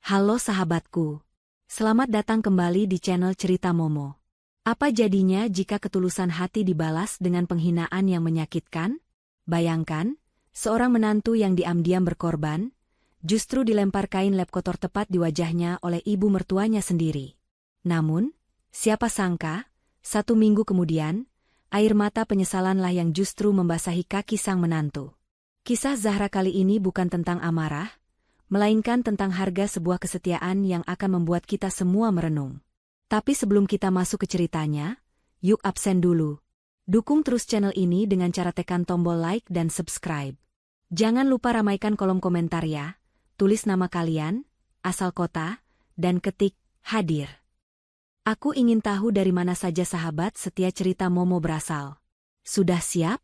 Halo sahabatku. Selamat datang kembali di channel Cerita Momo. Apa jadinya jika ketulusan hati dibalas dengan penghinaan yang menyakitkan? Bayangkan, seorang menantu yang diam-diam berkorban, justru dilempar kain lap kotor tepat di wajahnya oleh ibu mertuanya sendiri. Namun, siapa sangka, 1 minggu kemudian, air mata penyesalanlah yang justru membasahi kaki sang menantu. Kisah Zahra kali ini bukan tentang amarah, melainkan tentang harga sebuah kesetiaan yang akan membuat kita semua merenung. Tapi sebelum kita masuk ke ceritanya, yuk absen dulu. Dukung terus channel ini dengan cara tekan tombol like dan subscribe. Jangan lupa ramaikan kolom komentar ya, tulis nama kalian, asal kota, dan ketik hadir. Aku ingin tahu dari mana saja sahabat setia Cerita Momo berasal. Sudah siap?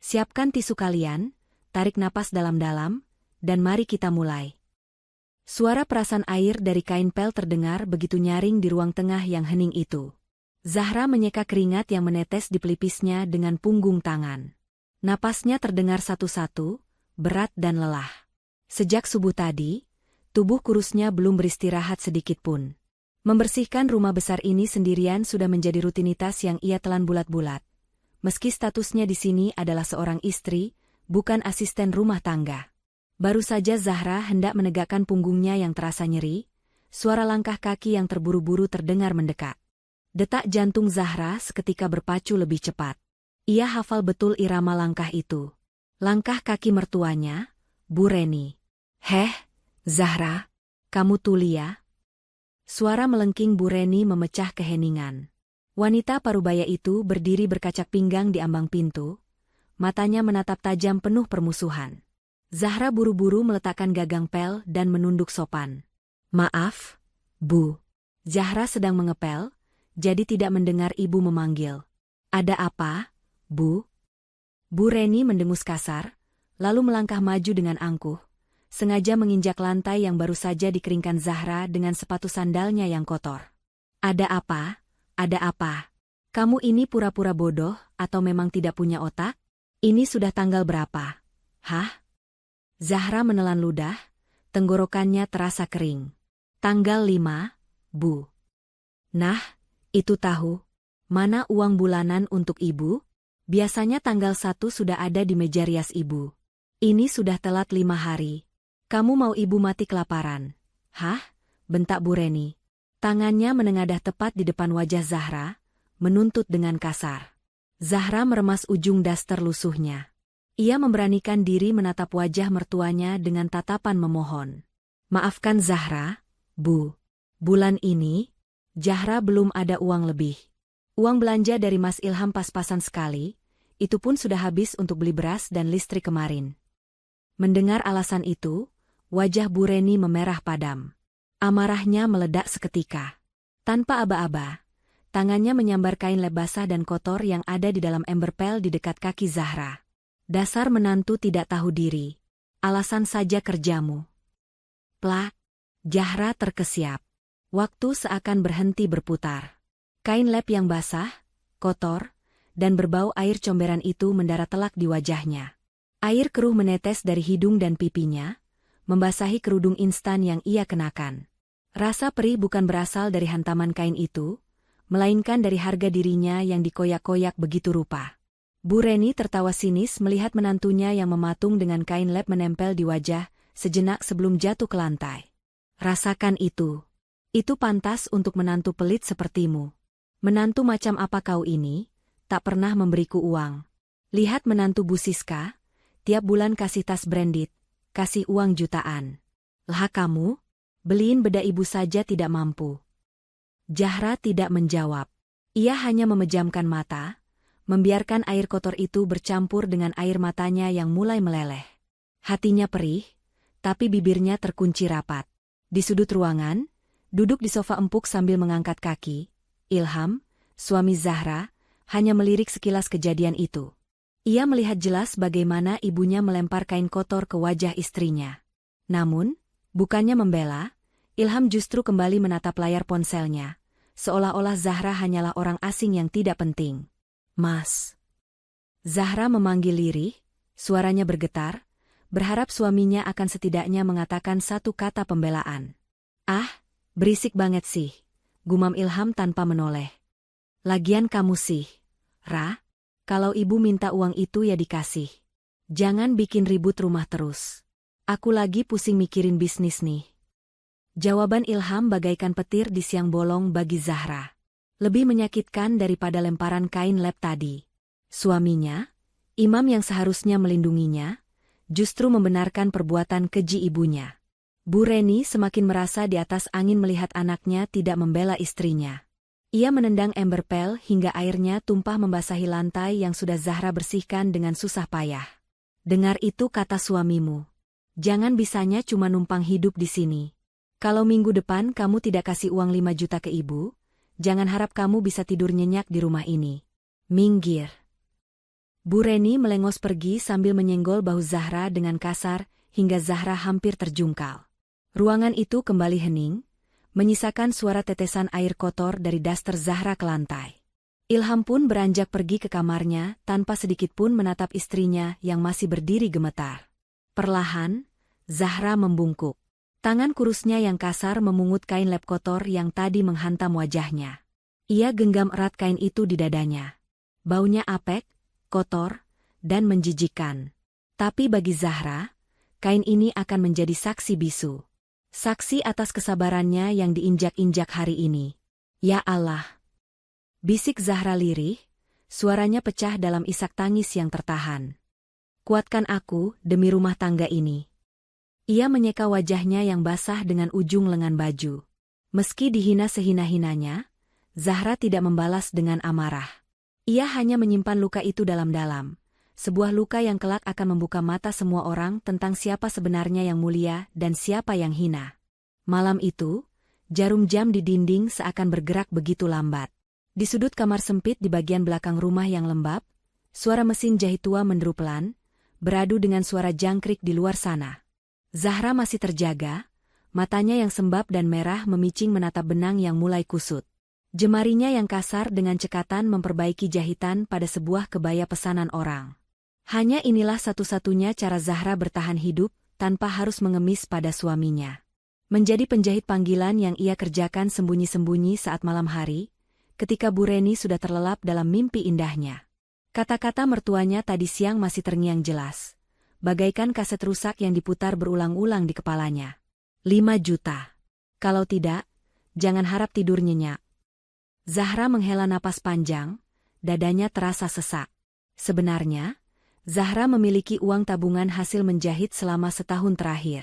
Siapkan tisu kalian, tarik napas dalam-dalam, dan mari kita mulai. Suara perasan air dari kain pel terdengar begitu nyaring di ruang tengah yang hening itu. Zahra menyeka keringat yang menetes di pelipisnya dengan punggung tangan. Napasnya terdengar satu-satu, berat dan lelah. Sejak subuh tadi, tubuh kurusnya belum beristirahat sedikit pun. Membersihkan rumah besar ini sendirian sudah menjadi rutinitas yang ia telan bulat-bulat. Meski statusnya di sini adalah seorang istri, bukan asisten rumah tangga. Baru saja Zahra hendak menegakkan punggungnya yang terasa nyeri, suara langkah kaki yang terburu-buru terdengar mendekat. Detak jantung Zahra seketika berpacu lebih cepat. Ia hafal betul irama langkah itu. Langkah kaki mertuanya, Bu Reni. "Heh, Zahra, kamu tuli ya?" Suara melengking Bu Reni memecah keheningan. Wanita parubaya itu berdiri berkacak pinggang di ambang pintu, matanya menatap tajam penuh permusuhan. Zahra buru-buru meletakkan gagang pel dan menunduk sopan. "Maaf, Bu." Zahra sedang mengepel, jadi tidak mendengar ibu memanggil. "Ada apa, Bu?" Bu Reni mendengus kasar, lalu melangkah maju dengan angkuh, sengaja menginjak lantai yang baru saja dikeringkan Zahra dengan sepatu sandalnya yang kotor. "Ada apa? Ada apa? Kamu ini pura-pura bodoh atau memang tidak punya otak? Ini sudah tanggal berapa? Hah?" Zahra menelan ludah, tenggorokannya terasa kering. "Tanggal 5, Bu." "Nah, itu tahu. Mana uang bulanan untuk ibu? Biasanya tanggal 1 sudah ada di meja rias ibu. Ini sudah telat 5 hari. Kamu mau ibu mati kelaparan?" "Hah?" bentak Bu Reni. Tangannya menengadah tepat di depan wajah Zahra, menuntut dengan kasar. Zahra meremas ujung daster lusuhnya. Ia memberanikan diri menatap wajah mertuanya dengan tatapan memohon. "Maafkan Zahra, Bu. Bulan ini, Zahra belum ada uang lebih. Uang belanja dari Mas Ilham pas-pasan sekali, itu pun sudah habis untuk beli beras dan listrik kemarin." Mendengar alasan itu, wajah Bu Reni memerah padam. Amarahnya meledak seketika. Tanpa aba-aba, tangannya menyambar kain lap basah dan kotor yang ada di dalam ember pel di dekat kaki Zahra. "Dasar menantu tidak tahu diri. Alasan saja kerjamu." Plak. Zahra terkesiap. Waktu seakan berhenti berputar. Kain lap yang basah, kotor, dan berbau air comberan itu mendarat telak di wajahnya. Air keruh menetes dari hidung dan pipinya, membasahi kerudung instan yang ia kenakan. Rasa perih bukan berasal dari hantaman kain itu, melainkan dari harga dirinya yang dikoyak-koyak begitu rupa. Bu Reni tertawa sinis melihat menantunya yang mematung dengan kain lap menempel di wajah sejenak sebelum jatuh ke lantai. "Rasakan itu. Itu pantas untuk menantu pelit sepertimu. Menantu macam apa kau ini, tak pernah memberiku uang. Lihat menantu Bu Siska, tiap bulan kasih tas branded, kasih uang jutaan. Lah kamu, beliin beda ibu saja tidak mampu." Zahra tidak menjawab. Ia hanya memejamkan mata, membiarkan air kotor itu bercampur dengan air matanya yang mulai meleleh. Hatinya perih, tapi bibirnya terkunci rapat. Di sudut ruangan, duduk di sofa empuk sambil mengangkat kaki, Ilham, suami Zahra, hanya melirik sekilas kejadian itu. Ia melihat jelas bagaimana ibunya melempar kain kotor ke wajah istrinya. Namun, bukannya membela, Ilham justru kembali menatap layar ponselnya, seolah-olah Zahra hanyalah orang asing yang tidak penting. "Mas." Zahra memanggil lirih, suaranya bergetar, berharap suaminya akan setidaknya mengatakan satu kata pembelaan. Ah, berisik banget sih, gumam Ilham tanpa menoleh. Lagian kamu sih, Ra, kalau ibu minta uang itu ya dikasih. Jangan bikin ribut rumah terus. Aku lagi pusing mikirin bisnis nih. Jawaban Ilham bagaikan petir di siang bolong bagi Zahra. Lebih menyakitkan daripada lemparan kain lap tadi. Suaminya, imam yang seharusnya melindunginya, justru membenarkan perbuatan keji ibunya. Bu Reni semakin merasa di atas angin melihat anaknya tidak membela istrinya. Ia menendang ember pel hingga airnya tumpah membasahi lantai yang sudah Zahra bersihkan dengan susah payah. Dengar itu kata suamimu. Jangan bisanya cuma numpang hidup di sini. Kalau minggu depan kamu tidak kasih uang 5 juta ke ibu, jangan harap kamu bisa tidur nyenyak di rumah ini. Minggir. Bu Reni melengos pergi sambil menyenggol bahu Zahra dengan kasar hingga Zahra hampir terjungkal. Ruangan itu kembali hening, menyisakan suara tetesan air kotor dari daster Zahra ke lantai. Ilham pun beranjak pergi ke kamarnya tanpa sedikit pun menatap istrinya yang masih berdiri gemetar. Perlahan, Zahra membungkuk. Tangan kurusnya yang kasar memungut kain lap kotor yang tadi menghantam wajahnya. Ia genggam erat kain itu di dadanya. Baunya apek, kotor, dan menjijikkan. Tapi bagi Zahra, kain ini akan menjadi saksi bisu. Saksi atas kesabarannya yang diinjak-injak hari ini. Ya Allah! Bisik Zahra lirih, suaranya pecah dalam isak tangis yang tertahan. Kuatkan aku demi rumah tangga ini. Ia menyeka wajahnya yang basah dengan ujung lengan baju. Meski dihina sehina-hinanya, Zahra tidak membalas dengan amarah. Ia hanya menyimpan luka itu dalam-dalam. Sebuah luka yang kelak akan membuka mata semua orang tentang siapa sebenarnya yang mulia dan siapa yang hina. Malam itu, jarum jam di dinding seakan bergerak begitu lambat. Di sudut kamar sempit di bagian belakang rumah yang lembab, suara mesin jahit tua menderu pelan, beradu dengan suara jangkrik di luar sana. Zahra masih terjaga, matanya yang sembab dan merah memicing menatap benang yang mulai kusut. Jemarinya yang kasar dengan cekatan memperbaiki jahitan pada sebuah kebaya pesanan orang. Hanya inilah satu-satunya cara Zahra bertahan hidup tanpa harus mengemis pada suaminya. Menjadi penjahit panggilan yang ia kerjakan sembunyi-sembunyi saat malam hari, ketika Bu Reni sudah terlelap dalam mimpi indahnya. Kata-kata mertuanya tadi siang masih terngiang jelas, bagaikan kaset rusak yang diputar berulang-ulang di kepalanya. 5 juta. Kalau tidak, jangan harap tidur nyenyak. Zahra menghela napas panjang, dadanya terasa sesak. Sebenarnya, Zahra memiliki uang tabungan hasil menjahit selama setahun terakhir.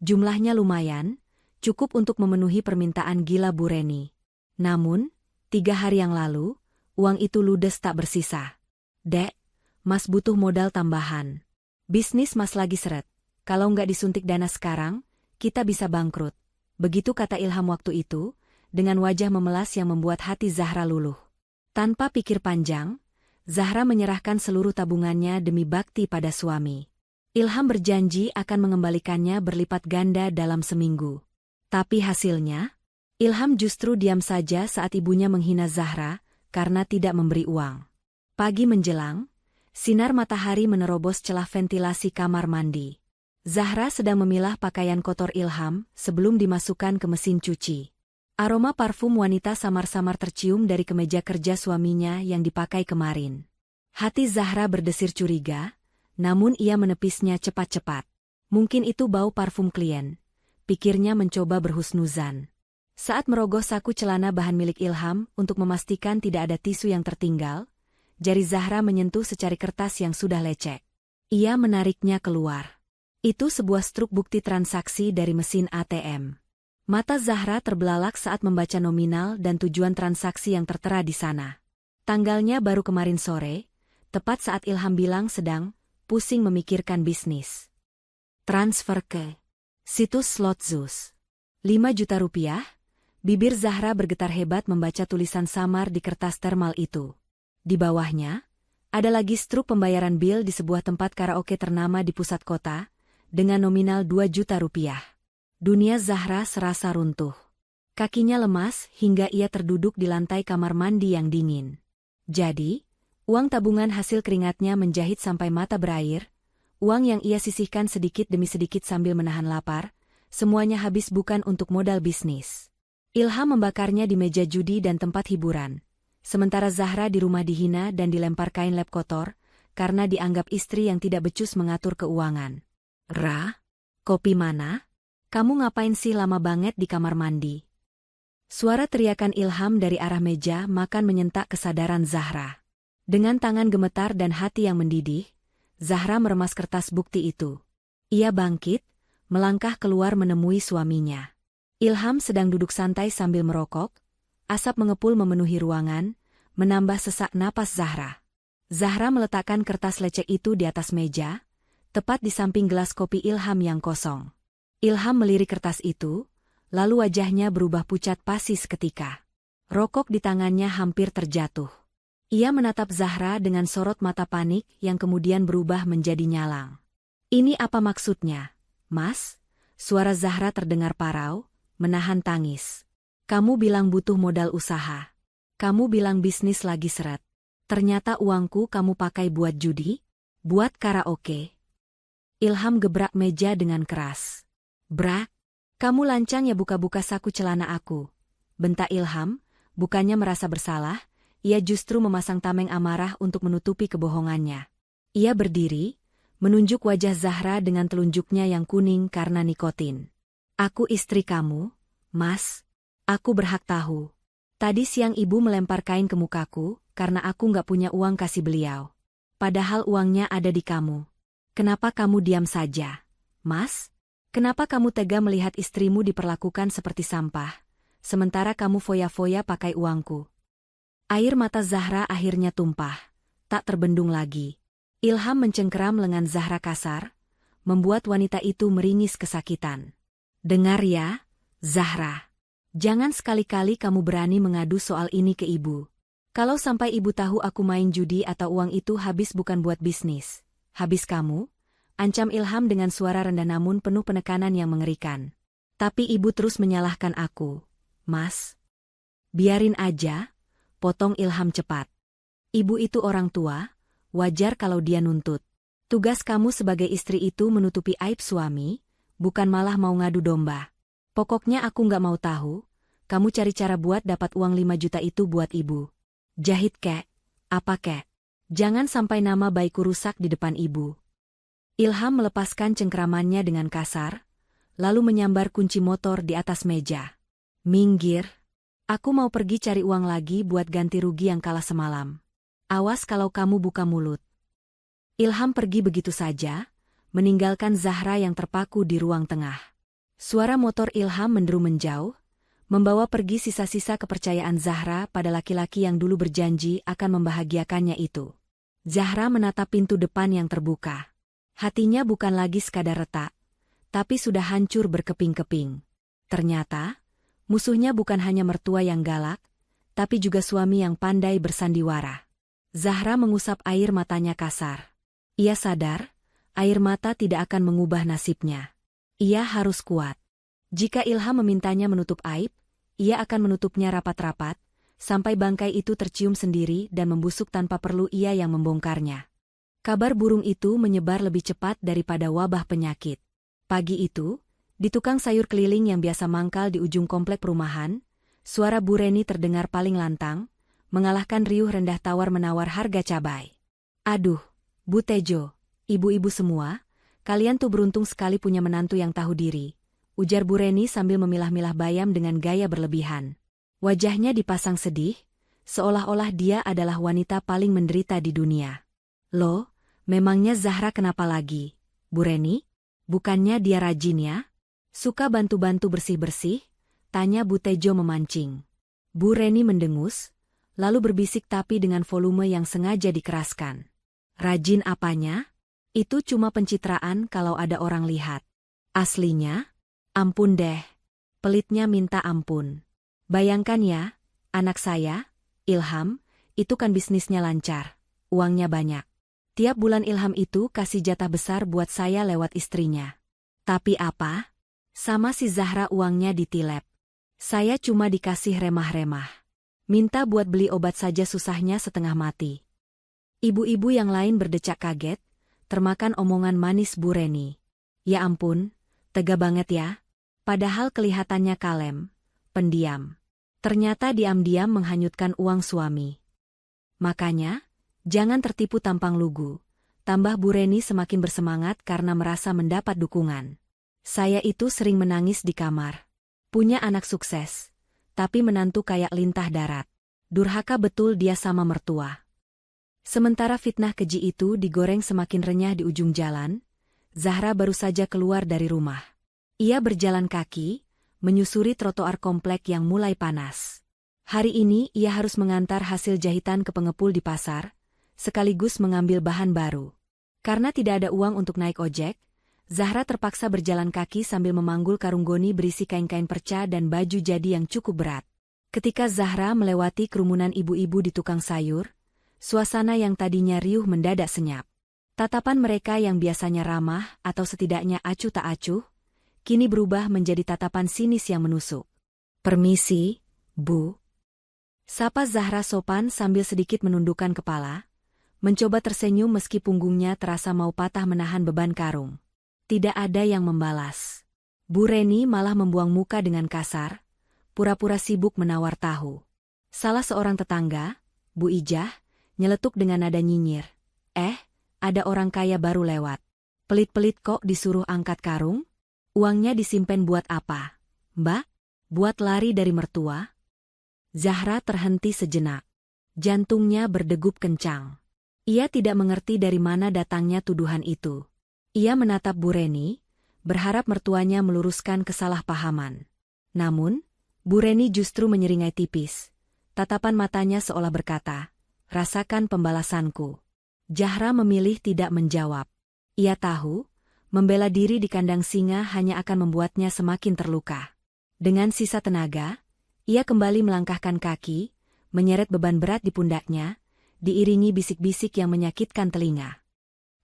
Jumlahnya lumayan, cukup untuk memenuhi permintaan gila Bu Reni. Namun, 3 hari yang lalu, uang itu ludes tak bersisa. Dek, Mas butuh modal tambahan. Bisnis Mas lagi seret. Kalau nggak disuntik dana sekarang, kita bisa bangkrut. Begitu kata Ilham waktu itu, dengan wajah memelas yang membuat hati Zahra luluh. Tanpa pikir panjang, Zahra menyerahkan seluruh tabungannya demi bakti pada suami. Ilham berjanji akan mengembalikannya berlipat ganda dalam seminggu. Tapi hasilnya, Ilham justru diam saja saat ibunya menghina Zahra karena tidak memberi uang. Pagi menjelang, sinar matahari menerobos celah ventilasi kamar mandi. Zahra sedang memilah pakaian kotor Ilham sebelum dimasukkan ke mesin cuci. Aroma parfum wanita samar-samar tercium dari kemeja kerja suaminya yang dipakai kemarin. Hati Zahra berdesir curiga, namun ia menepisnya cepat-cepat. Mungkin itu bau parfum klien. Pikirnya mencoba berhusnuzan. Saat merogoh saku celana bahan milik Ilham untuk memastikan tidak ada tisu yang tertinggal, jari Zahra menyentuh secari kertas yang sudah lecek. Ia menariknya keluar. Itu sebuah struk bukti transaksi dari mesin ATM. Mata Zahra terbelalak saat membaca nominal dan tujuan transaksi yang tertera di sana. Tanggalnya baru kemarin sore, tepat saat Ilham bilang sedang pusing memikirkan bisnis. Transfer ke situs Slotzus. 5 juta rupiah? Bibir Zahra bergetar hebat membaca tulisan samar di kertas termal itu. Di bawahnya, ada lagi struk pembayaran bil di sebuah tempat karaoke ternama di pusat kota, dengan nominal 2 juta rupiah. Dunia Zahra serasa runtuh. Kakinya lemas hingga ia terduduk di lantai kamar mandi yang dingin. Jadi, uang tabungan hasil keringatnya menjahit sampai mata berair, uang yang ia sisihkan sedikit demi sedikit sambil menahan lapar, Semuanya habis bukan untuk modal bisnis. Ilham membakarnya di meja judi dan tempat hiburan. Sementara Zahra di rumah dihina dan dilempar kain lap kotor, karena dianggap istri yang tidak becus mengatur keuangan. Ra, kopi mana? Kamu ngapain sih lama banget di kamar mandi? Suara teriakan Ilham dari arah meja makan menyentak kesadaran Zahra. Dengan tangan gemetar dan hati yang mendidih, Zahra meremas kertas bukti itu. Ia bangkit, melangkah keluar menemui suaminya. Ilham sedang duduk santai sambil merokok, asap mengepul memenuhi ruangan, menambah sesak napas Zahra. Zahra meletakkan kertas lecek itu di atas meja, tepat di samping gelas kopi Ilham yang kosong. Ilham melirik kertas itu, lalu wajahnya berubah pucat pasi seketika. Rokok di tangannya hampir terjatuh. Ia menatap Zahra dengan sorot mata panik yang kemudian berubah menjadi nyalang. Ini apa maksudnya, Mas? Suara Zahra terdengar parau, menahan tangis. Kamu bilang butuh modal usaha. Kamu bilang bisnis lagi seret. Ternyata uangku kamu pakai buat judi? Buat karaoke? Ilham gebrak meja dengan keras. Brak, kamu lancang ya buka-buka saku celana aku. Bentak Ilham, bukannya merasa bersalah, ia justru memasang tameng amarah untuk menutupi kebohongannya. Ia berdiri, menunjuk wajah Zahra dengan telunjuknya yang kuning karena nikotin. Aku istri kamu, Mas. Aku berhak tahu. Tadi siang ibu melempar kain ke mukaku, karena aku nggak punya uang kasih beliau. Padahal uangnya ada di kamu. Kenapa kamu diam saja, Mas? Kenapa kamu tega melihat istrimu diperlakukan seperti sampah, sementara kamu foya-foya pakai uangku? Air mata Zahra akhirnya tumpah, tak terbendung lagi. Ilham mencengkeram lengan Zahra kasar, membuat wanita itu meringis kesakitan. Dengar ya, Zahra. Jangan sekali-kali kamu berani mengadu soal ini ke ibu. Kalau sampai ibu tahu aku main judi atau uang itu habis bukan buat bisnis, habis kamu, ancam Ilham dengan suara rendah namun penuh penekanan yang mengerikan. Tapi ibu terus menyalahkan aku. Mas, biarin aja, potong Ilham cepat. Ibu itu orang tua, wajar kalau dia nuntut. Tugas kamu sebagai istri itu menutupi aib suami, bukan malah mau ngadu domba. Pokoknya aku nggak mau tahu, kamu cari cara buat dapat uang 5 juta itu buat ibu. Jahit kek, apa kek? Jangan sampai nama baikku rusak di depan ibu. Ilham melepaskan cengkeramannya dengan kasar, lalu menyambar kunci motor di atas meja. Minggir, aku mau pergi cari uang lagi buat ganti rugi yang kalah semalam. Awas kalau kamu buka mulut. Ilham pergi begitu saja, meninggalkan Zahra yang terpaku di ruang tengah. Suara motor Ilham menderu menjauh, membawa pergi sisa-sisa kepercayaan Zahra pada laki-laki yang dulu berjanji akan membahagiakannya itu. Zahra menatap pintu depan yang terbuka. Hatinya bukan lagi sekadar retak, tapi sudah hancur berkeping-keping. Ternyata, musuhnya bukan hanya mertua yang galak, tapi juga suami yang pandai bersandiwara. Zahra mengusap air matanya kasar. Ia sadar, air mata tidak akan mengubah nasibnya. Ia harus kuat. Jika Ilham memintanya menutup aib, ia akan menutupnya rapat-rapat, sampai bangkai itu tercium sendiri dan membusuk tanpa perlu ia yang membongkarnya. Kabar burung itu menyebar lebih cepat daripada wabah penyakit. Pagi itu, di tukang sayur keliling yang biasa mangkal di ujung komplek perumahan, suara Bu Reni terdengar paling lantang, mengalahkan riuh rendah tawar-menawar harga cabai. Aduh, Bu Tejo, ibu-ibu semua, kalian tuh beruntung sekali punya menantu yang tahu diri, ujar Bu Reni sambil memilah-milah bayam dengan gaya berlebihan. Wajahnya dipasang sedih, seolah-olah dia adalah wanita paling menderita di dunia. Loh, memangnya Zahra kenapa lagi, Bu Reni? Bukannya dia rajin ya? Suka bantu-bantu bersih-bersih? Tanya Bu Tejo memancing. Bu Reni mendengus, lalu berbisik tapi dengan volume yang sengaja dikeraskan. Rajin apanya? Itu cuma pencitraan kalau ada orang lihat. Aslinya? Ampun deh. Pelitnya minta ampun. Bayangkan ya, anak saya, Ilham, itu kan bisnisnya lancar, uangnya banyak. Tiap bulan Ilham itu kasih jatah besar buat saya lewat istrinya. Tapi apa? Sama si Zahra uangnya ditilep. Saya cuma dikasih remah-remah. Minta buat beli obat saja susahnya setengah mati. Ibu-ibu yang lain berdecak kaget, termakan omongan manis Bu Reni. Ya ampun, tega banget ya. Padahal kelihatannya kalem, pendiam. Ternyata diam-diam menghanyutkan uang suami. Makanya, jangan tertipu tampang lugu. Tambah Bu Reni semakin bersemangat karena merasa mendapat dukungan. Saya itu sering menangis di kamar. Punya anak sukses, tapi menantu kayak lintah darat. Durhaka betul dia sama mertua. Sementara fitnah keji itu digoreng semakin renyah di ujung jalan, Zahra baru saja keluar dari rumah. Ia berjalan kaki, menyusuri trotoar komplek yang mulai panas. Hari ini ia harus mengantar hasil jahitan ke pengepul di pasar, sekaligus mengambil bahan baru. Karena tidak ada uang untuk naik ojek, Zahra terpaksa berjalan kaki sambil memanggul karung goni berisi kain-kain perca dan baju jadi yang cukup berat. Ketika Zahra melewati kerumunan ibu-ibu di tukang sayur, suasana yang tadinya riuh mendadak senyap. Tatapan mereka yang biasanya ramah atau setidaknya acuh tak acuh, kini berubah menjadi tatapan sinis yang menusuk. "Permisi, Bu." Sapa Zahra sopan sambil sedikit menundukkan kepala, mencoba tersenyum meski punggungnya terasa mau patah menahan beban karung. Tidak ada yang membalas. Bu Reni malah membuang muka dengan kasar, pura-pura sibuk menawar tahu. Salah seorang tetangga, Bu Ijah, nyeletuk dengan nada nyinyir. Ada orang kaya baru lewat. Pelit-pelit kok disuruh angkat karung? Uangnya disimpan buat apa? Mbak, buat lari dari mertua? Zahra terhenti sejenak. Jantungnya berdegup kencang. Ia tidak mengerti dari mana datangnya tuduhan itu. Ia menatap Bu Reni, berharap mertuanya meluruskan kesalahpahaman. Namun, Bu Reni justru menyeringai tipis. Tatapan matanya seolah berkata, "Rasakan pembalasanku." Zahra memilih tidak menjawab. Ia tahu, membela diri di kandang singa hanya akan membuatnya semakin terluka. Dengan sisa tenaga, ia kembali melangkahkan kaki, menyeret beban berat di pundaknya, diiringi bisik-bisik yang menyakitkan telinga.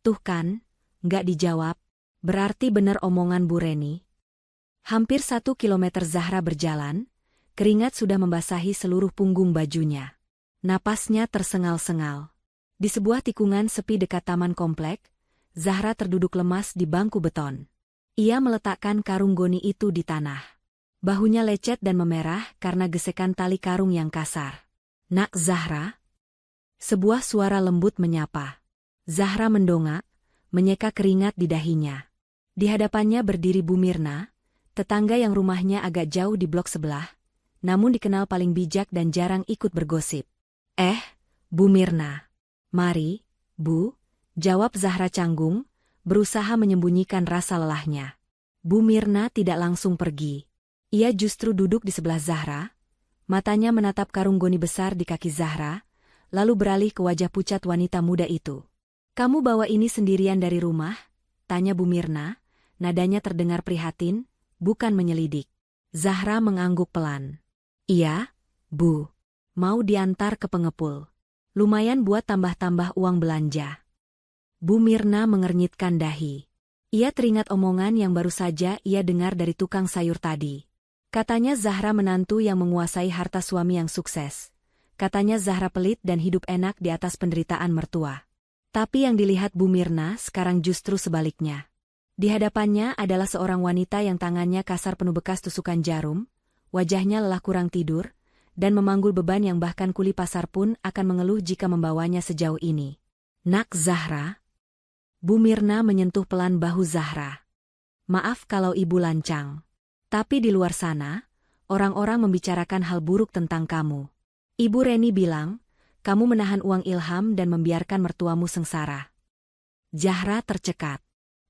"Tuh kan, nggak dijawab, berarti benar omongan Bu Reni." Hampir 1 kilometer Zahra berjalan, keringat sudah membasahi seluruh punggung bajunya. Napasnya tersengal-sengal. Di sebuah tikungan sepi dekat taman komplek, Zahra terduduk lemas di bangku beton. Ia meletakkan karung goni itu di tanah. Bahunya lecet dan memerah karena gesekan tali karung yang kasar. "Nak Zahra?" Sebuah suara lembut menyapa. Zahra mendongak, menyeka keringat di dahinya. Di hadapannya berdiri Bu Mirna, tetangga yang rumahnya agak jauh di blok sebelah, namun dikenal paling bijak dan jarang ikut bergosip. Bu Mirna." "Mari, Bu," jawab Zahra canggung, berusaha menyembunyikan rasa lelahnya. Bu Mirna tidak langsung pergi. Ia justru duduk di sebelah Zahra, matanya menatap karung goni besar di kaki Zahra, lalu beralih ke wajah pucat wanita muda itu. "Kamu bawa ini sendirian dari rumah?" tanya Bu Mirna, nadanya terdengar prihatin, bukan menyelidik. Zahra mengangguk pelan. "Iya, Bu. Mau diantar ke pengepul. Lumayan buat tambah-tambah uang belanja." Bu Mirna mengernyitkan dahi. Ia teringat omongan yang baru saja ia dengar dari tukang sayur tadi. Katanya Zahra menantu yang menguasai harta suami yang sukses. Katanya Zahra pelit dan hidup enak di atas penderitaan mertua. Tapi yang dilihat Bu Mirna sekarang justru sebaliknya. Di hadapannya adalah seorang wanita yang tangannya kasar penuh bekas tusukan jarum, wajahnya lelah kurang tidur, dan memanggul beban yang bahkan kuli pasar pun akan mengeluh jika membawanya sejauh ini. "Nak Zahra?" Bu Mirna menyentuh pelan bahu Zahra. "Maaf kalau ibu lancang. Tapi di luar sana, orang-orang membicarakan hal buruk tentang kamu. Ibu Reni bilang, kamu menahan uang Ilham dan membiarkan mertuamu sengsara." Zahra tercekat.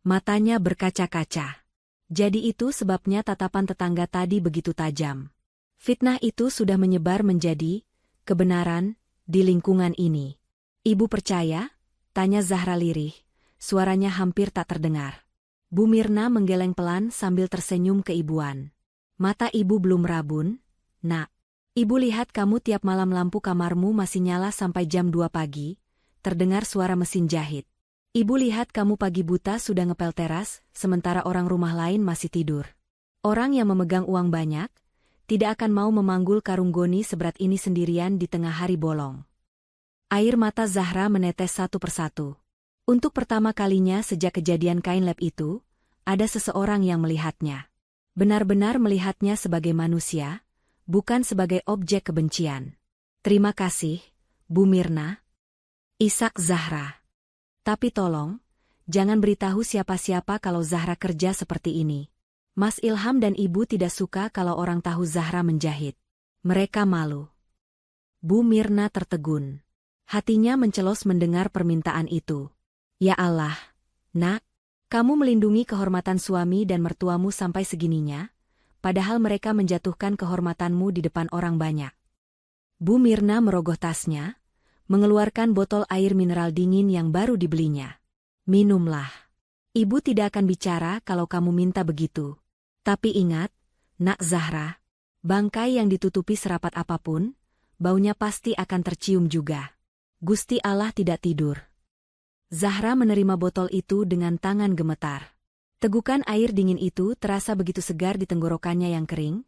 Matanya berkaca-kaca. Jadi itu sebabnya tatapan tetangga tadi begitu tajam. Fitnah itu sudah menyebar menjadi kebenaran di lingkungan ini. "Ibu percaya?" tanya Zahra lirih, suaranya hampir tak terdengar. Bu Mirna menggeleng pelan sambil tersenyum keibuan. "Mata ibu belum rabun, Nak. Ibu lihat kamu tiap malam lampu kamarmu masih nyala sampai jam 2 pagi, terdengar suara mesin jahit. Ibu lihat kamu pagi buta sudah ngepel teras, sementara orang rumah lain masih tidur. Orang yang memegang uang banyak, tidak akan mau memanggul karung goni seberat ini sendirian di tengah hari bolong." Air mata Zahra menetes satu persatu. Untuk pertama kalinya sejak kejadian kain lab itu, ada seseorang yang melihatnya. Benar-benar melihatnya sebagai manusia, bukan sebagai objek kebencian. Terima kasih, Bu Mirna. Ishak Zahra. Tapi tolong, jangan beritahu siapa-siapa kalau Zahra kerja seperti ini. Mas Ilham dan Ibu tidak suka kalau orang tahu Zahra menjahit. Mereka malu. Bu Mirna tertegun. Hatinya mencelos mendengar permintaan itu. Ya Allah, Nak, kamu melindungi kehormatan suami dan mertuamu sampai segininya, padahal mereka menjatuhkan kehormatanmu di depan orang banyak. Bu Mirna merogoh tasnya, mengeluarkan botol air mineral dingin yang baru dibelinya. Minumlah. Ibu tidak akan bicara kalau kamu minta begitu. Tapi ingat, Nak Zahra, bangkai yang ditutupi serapat apapun, baunya pasti akan tercium juga. Gusti Allah tidak tidur. Zahra menerima botol itu dengan tangan gemetar. Tegukan air dingin itu terasa begitu segar di tenggorokannya yang kering,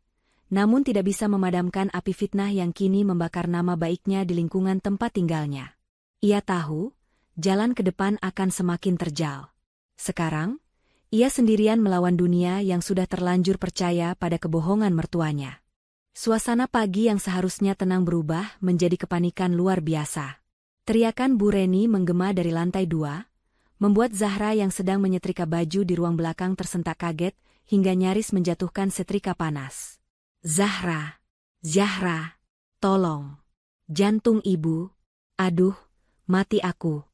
namun tidak bisa memadamkan api fitnah yang kini membakar nama baiknya di lingkungan tempat tinggalnya. Ia tahu, jalan ke depan akan semakin terjal. Sekarang, ia sendirian melawan dunia yang sudah terlanjur percaya pada kebohongan mertuanya. Suasana pagi yang seharusnya tenang berubah menjadi kepanikan luar biasa. Teriakan Bu Reni menggema dari lantai 2, membuat Zahra yang sedang menyetrika baju di ruang belakang tersentak kaget hingga nyaris menjatuhkan setrika panas. Zahra, Zahra, tolong. Jantung ibu, aduh, mati aku.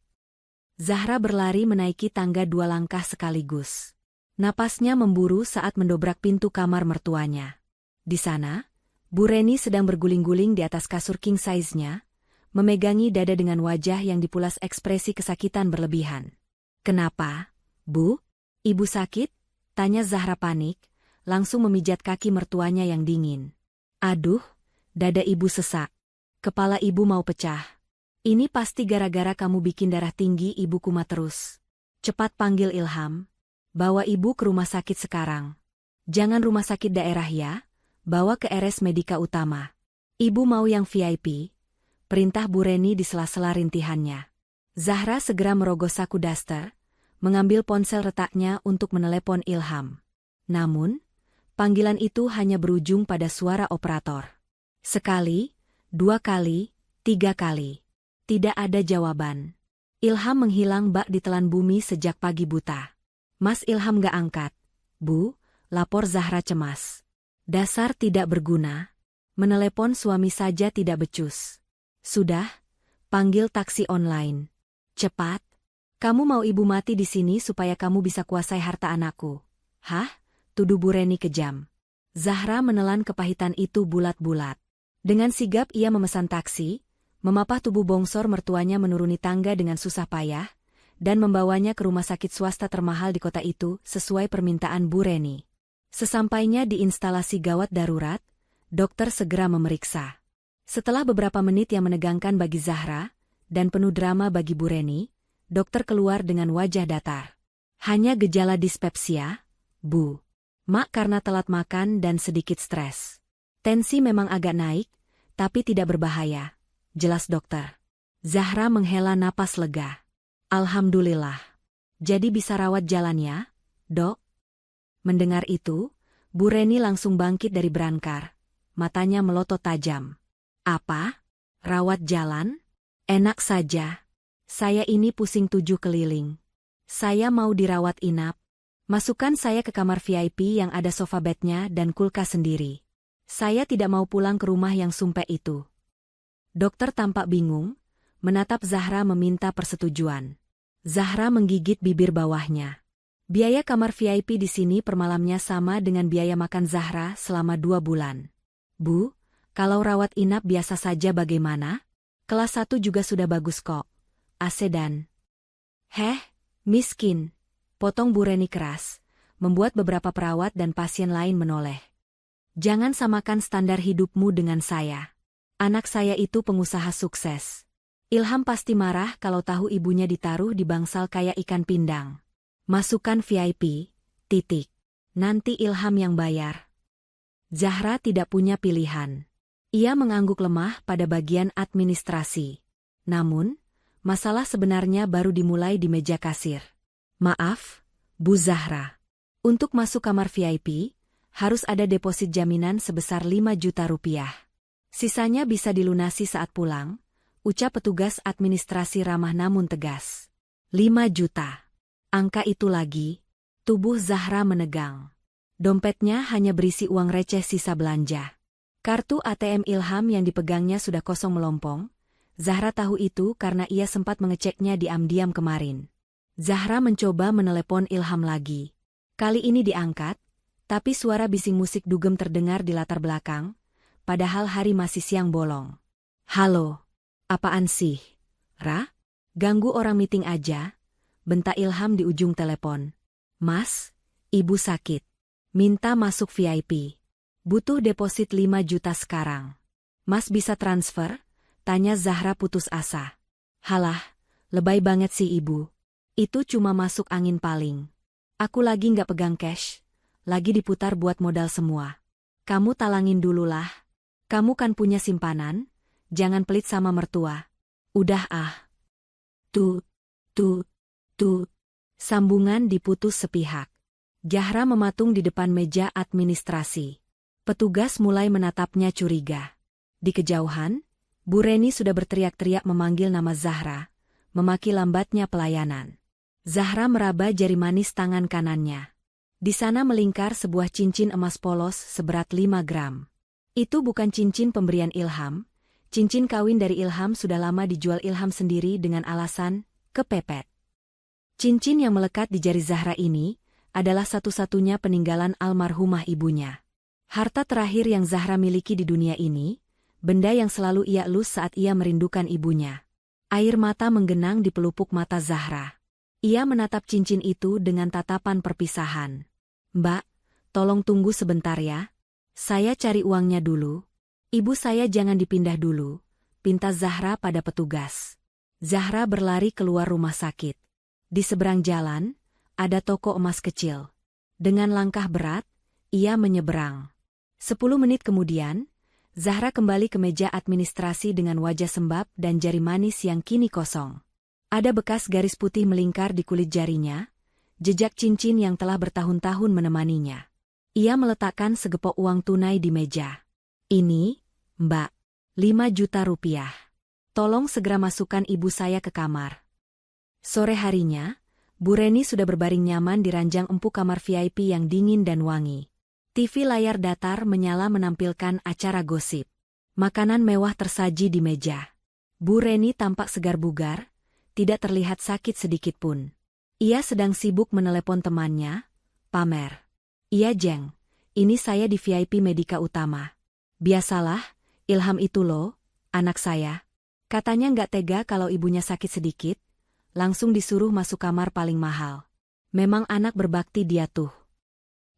Zahra berlari menaiki tangga 2 langkah sekaligus. Napasnya memburu saat mendobrak pintu kamar mertuanya. Di sana, Bu Reni sedang berguling-guling di atas kasur king size-nya, memegangi dada dengan wajah yang dipulas ekspresi kesakitan berlebihan. Kenapa, Bu? Ibu sakit? Tanya Zahra panik, langsung memijat kaki mertuanya yang dingin. Aduh, dada ibu sesak. Kepala ibu mau pecah. Ini pasti gara-gara kamu bikin darah tinggi ibu kumat terus. Cepat panggil Ilham. Bawa ibu ke rumah sakit sekarang. Jangan rumah sakit daerah ya, bawa ke RS Medika Utama. Ibu mau yang VIP. Perintah Bu Reni di sela-sela rintihannya. Zahra segera merogoh saku daster, mengambil ponsel retaknya untuk menelepon Ilham. Namun, panggilan itu hanya berujung pada suara operator. Sekali, 2 kali, 3 kali. Tidak ada jawaban. Ilham menghilang bak ditelan bumi sejak pagi buta. Mas Ilham gak angkat. Bu, lapor Zahra cemas. Dasar tidak berguna. Menelepon suami saja tidak becus. Sudah, panggil taksi online. Cepat. Kamu mau ibu mati di sini supaya kamu bisa kuasai harta anakku. Hah? Tuduh Bu Reni kejam. Zahra menelan kepahitan itu bulat-bulat. Dengan sigap ia memesan taksi, memapah tubuh bongsor mertuanya menuruni tangga dengan susah payah, dan membawanya ke rumah sakit swasta termahal di kota itu sesuai permintaan Bu Reni. Sesampainya di instalasi gawat darurat, dokter segera memeriksa. Setelah beberapa menit yang menegangkan bagi Zahra, dan penuh drama bagi Bu Reni, dokter keluar dengan wajah datar. Hanya gejala dispepsia, Bu. Mak karena telat makan dan sedikit stres. Tensi memang agak naik, tapi tidak berbahaya. Jelas dokter. Zahra menghela napas lega. Alhamdulillah. Jadi bisa rawat jalan ya, Dok? Mendengar itu, Bu Reni langsung bangkit dari brankar. Matanya melotot tajam. Apa? Rawat jalan? Enak saja. Saya ini pusing 7 keliling. Saya mau dirawat inap. Masukkan saya ke kamar VIP yang ada sofa bednya dan kulkas sendiri. Saya tidak mau pulang ke rumah yang sumpek itu. Dokter tampak bingung, menatap Zahra meminta persetujuan. Zahra menggigit bibir bawahnya. Biaya kamar VIP di sini per malamnya sama dengan biaya makan Zahra selama 2 bulan. Bu, kalau rawat inap biasa saja bagaimana? Kelas 1 juga sudah bagus kok. AC dan... Heh, miskin. Potong Bu Reni keras, membuat beberapa perawat dan pasien lain menoleh. Jangan samakan standar hidupmu dengan saya. Anak saya itu pengusaha sukses. Ilham pasti marah kalau tahu ibunya ditaruh di bangsal kayak ikan pindang. Masukkan VIP, titik. Nanti Ilham yang bayar. Zahra tidak punya pilihan. Ia mengangguk lemah pada bagian administrasi. Namun, masalah sebenarnya baru dimulai di meja kasir. Maaf, Bu Zahra. Untuk masuk kamar VIP, Harus ada deposit jaminan sebesar 5 juta rupiah. Sisanya bisa dilunasi saat pulang, ucap petugas administrasi ramah namun tegas. 5 juta. Angka itu lagi. Tubuh Zahra menegang. Dompetnya hanya berisi uang receh sisa belanja. Kartu ATM Ilham yang dipegangnya sudah kosong melompong. Zahra tahu itu karena ia sempat mengeceknya diam-diam kemarin. Zahra mencoba menelepon Ilham lagi. Kali ini diangkat, tapi suara bising musik dugem terdengar di latar belakang, padahal hari masih siang bolong. Halo, apaan sih? Ra? Ganggu orang meeting aja? Bentak Ilham di ujung telepon. Mas, ibu sakit. Minta masuk VIP. Butuh deposit 5 juta sekarang. Mas bisa transfer? Tanya Zahra putus asa. Halah, lebay banget sih ibu. Itu cuma masuk angin paling. Aku lagi nggak pegang cash. Lagi diputar buat modal semua. Kamu talangin dululah. Kamu kan punya simpanan, jangan pelit sama mertua. Udah ah. Tuh. Sambungan diputus sepihak. Zahra mematung di depan meja administrasi. Petugas mulai menatapnya curiga. Di kejauhan, Bu Reni sudah berteriak-teriak memanggil nama Zahra, memaki lambatnya pelayanan. Zahra meraba jari manis tangan kanannya. Di sana melingkar sebuah cincin emas polos seberat 5 gram. Itu bukan cincin pemberian Ilham. Cincin kawin dari Ilham sudah lama dijual Ilham sendiri dengan alasan kepepet. Cincin yang melekat di jari Zahra ini adalah satu-satunya peninggalan almarhumah ibunya. Harta terakhir yang Zahra miliki di dunia ini, benda yang selalu ia elus saat ia merindukan ibunya. Air mata menggenang di pelupuk mata Zahra. Ia menatap cincin itu dengan tatapan perpisahan. Mbak, tolong tunggu sebentar ya. Saya cari uangnya dulu. Ibu saya jangan dipindah dulu, pinta Zahra pada petugas. Zahra berlari keluar rumah sakit. Di seberang jalan, ada toko emas kecil. Dengan langkah berat, ia menyeberang. 10 menit kemudian, Zahra kembali ke meja administrasi dengan wajah sembab dan jari manis yang kini kosong. Ada bekas garis putih melingkar di kulit jarinya, jejak cincin yang telah bertahun-tahun menemaninya. Ia meletakkan segepok uang tunai di meja. Ini, Mbak, 5 juta rupiah. Tolong segera masukkan ibu saya ke kamar. Sore harinya, Bu Reni sudah berbaring nyaman di ranjang empuk kamar VIP yang dingin dan wangi. TV layar datar menyala menampilkan acara gosip. Makanan mewah tersaji di meja. Bu Reni tampak segar bugar, tidak terlihat sakit sedikitpun. Ia sedang sibuk menelepon temannya, Pamer. Iya Jeng, ini saya di VIP Medika Utama. Biasalah, Ilham itu loh, anak saya. Katanya nggak tega kalau ibunya sakit sedikit, langsung disuruh masuk kamar paling mahal. Memang anak berbakti dia tuh.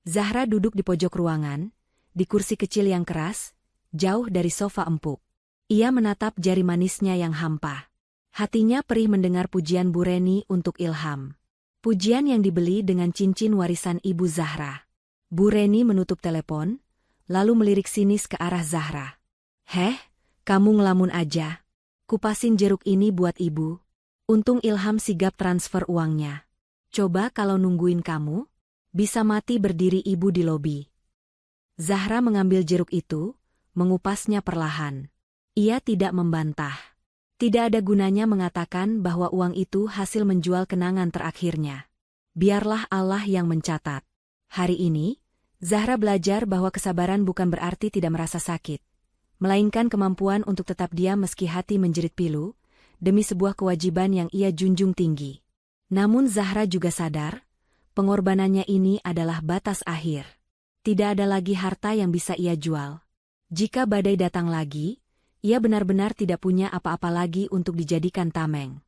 Zahra duduk di pojok ruangan, di kursi kecil yang keras, jauh dari sofa empuk. Ia menatap jari manisnya yang hampa. Hatinya perih mendengar pujian Bu Reni untuk Ilham. Pujian yang dibeli dengan cincin warisan ibu Zahra. Bu Reni menutup telepon, lalu melirik sinis ke arah Zahra. Heh, kamu ngelamun aja. Kupasin jeruk ini buat ibu. Untung Ilham sigap transfer uangnya. Coba kalau nungguin kamu, bisa mati berdiri ibu di lobi. Zahra mengambil jeruk itu, mengupasnya perlahan. Ia tidak membantah. Tidak ada gunanya mengatakan bahwa uang itu hasil menjual kenangan terakhirnya. Biarlah Allah yang mencatat. Hari ini, Zahra belajar bahwa kesabaran bukan berarti tidak merasa sakit, melainkan kemampuan untuk tetap diam meski hati menjerit pilu, demi sebuah kewajiban yang ia junjung tinggi. Namun Zahra juga sadar, pengorbanannya ini adalah batas akhir. Tidak ada lagi harta yang bisa ia jual. Jika badai datang lagi, ia benar-benar tidak punya apa-apa lagi untuk dijadikan tameng.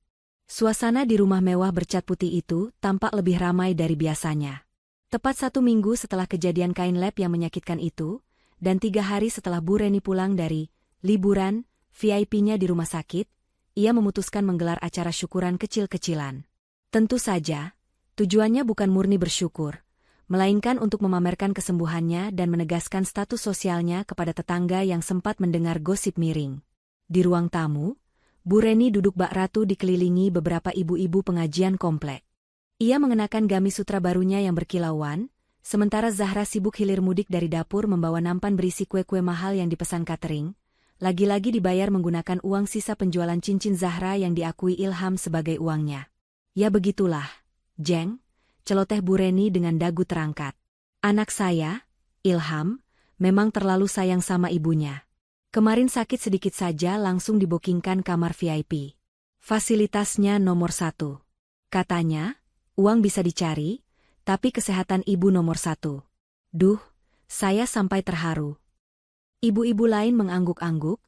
Suasana di rumah mewah bercat putih itu tampak lebih ramai dari biasanya. Tepat 1 minggu setelah kejadian kain lab yang menyakitkan itu, dan 3 hari setelah Bu Reni pulang dari liburan VIP-nya di rumah sakit, ia memutuskan menggelar acara syukuran kecil-kecilan. Tentu saja, tujuannya bukan murni bersyukur, melainkan untuk memamerkan kesembuhannya dan menegaskan status sosialnya kepada tetangga yang sempat mendengar gosip miring. Di ruang tamu, Bu Reni duduk bak ratu dikelilingi beberapa ibu-ibu pengajian komplek. Ia mengenakan gamis sutra barunya yang berkilauan, Sementara Zahra sibuk hilir mudik dari dapur membawa nampan berisi kue-kue mahal yang dipesan catering, lagi-lagi dibayar menggunakan uang sisa penjualan cincin Zahra yang diakui Ilham sebagai uangnya. Ya begitulah, Jeng, celoteh Bu Reni dengan dagu terangkat. Anak saya, Ilham, memang terlalu sayang sama ibunya. Kemarin sakit sedikit saja langsung dibokingkan kamar VIP. Fasilitasnya nomor 1. Katanya, uang bisa dicari, tapi kesehatan ibu nomor 1. Duh, saya sampai terharu. Ibu-ibu lain mengangguk-angguk,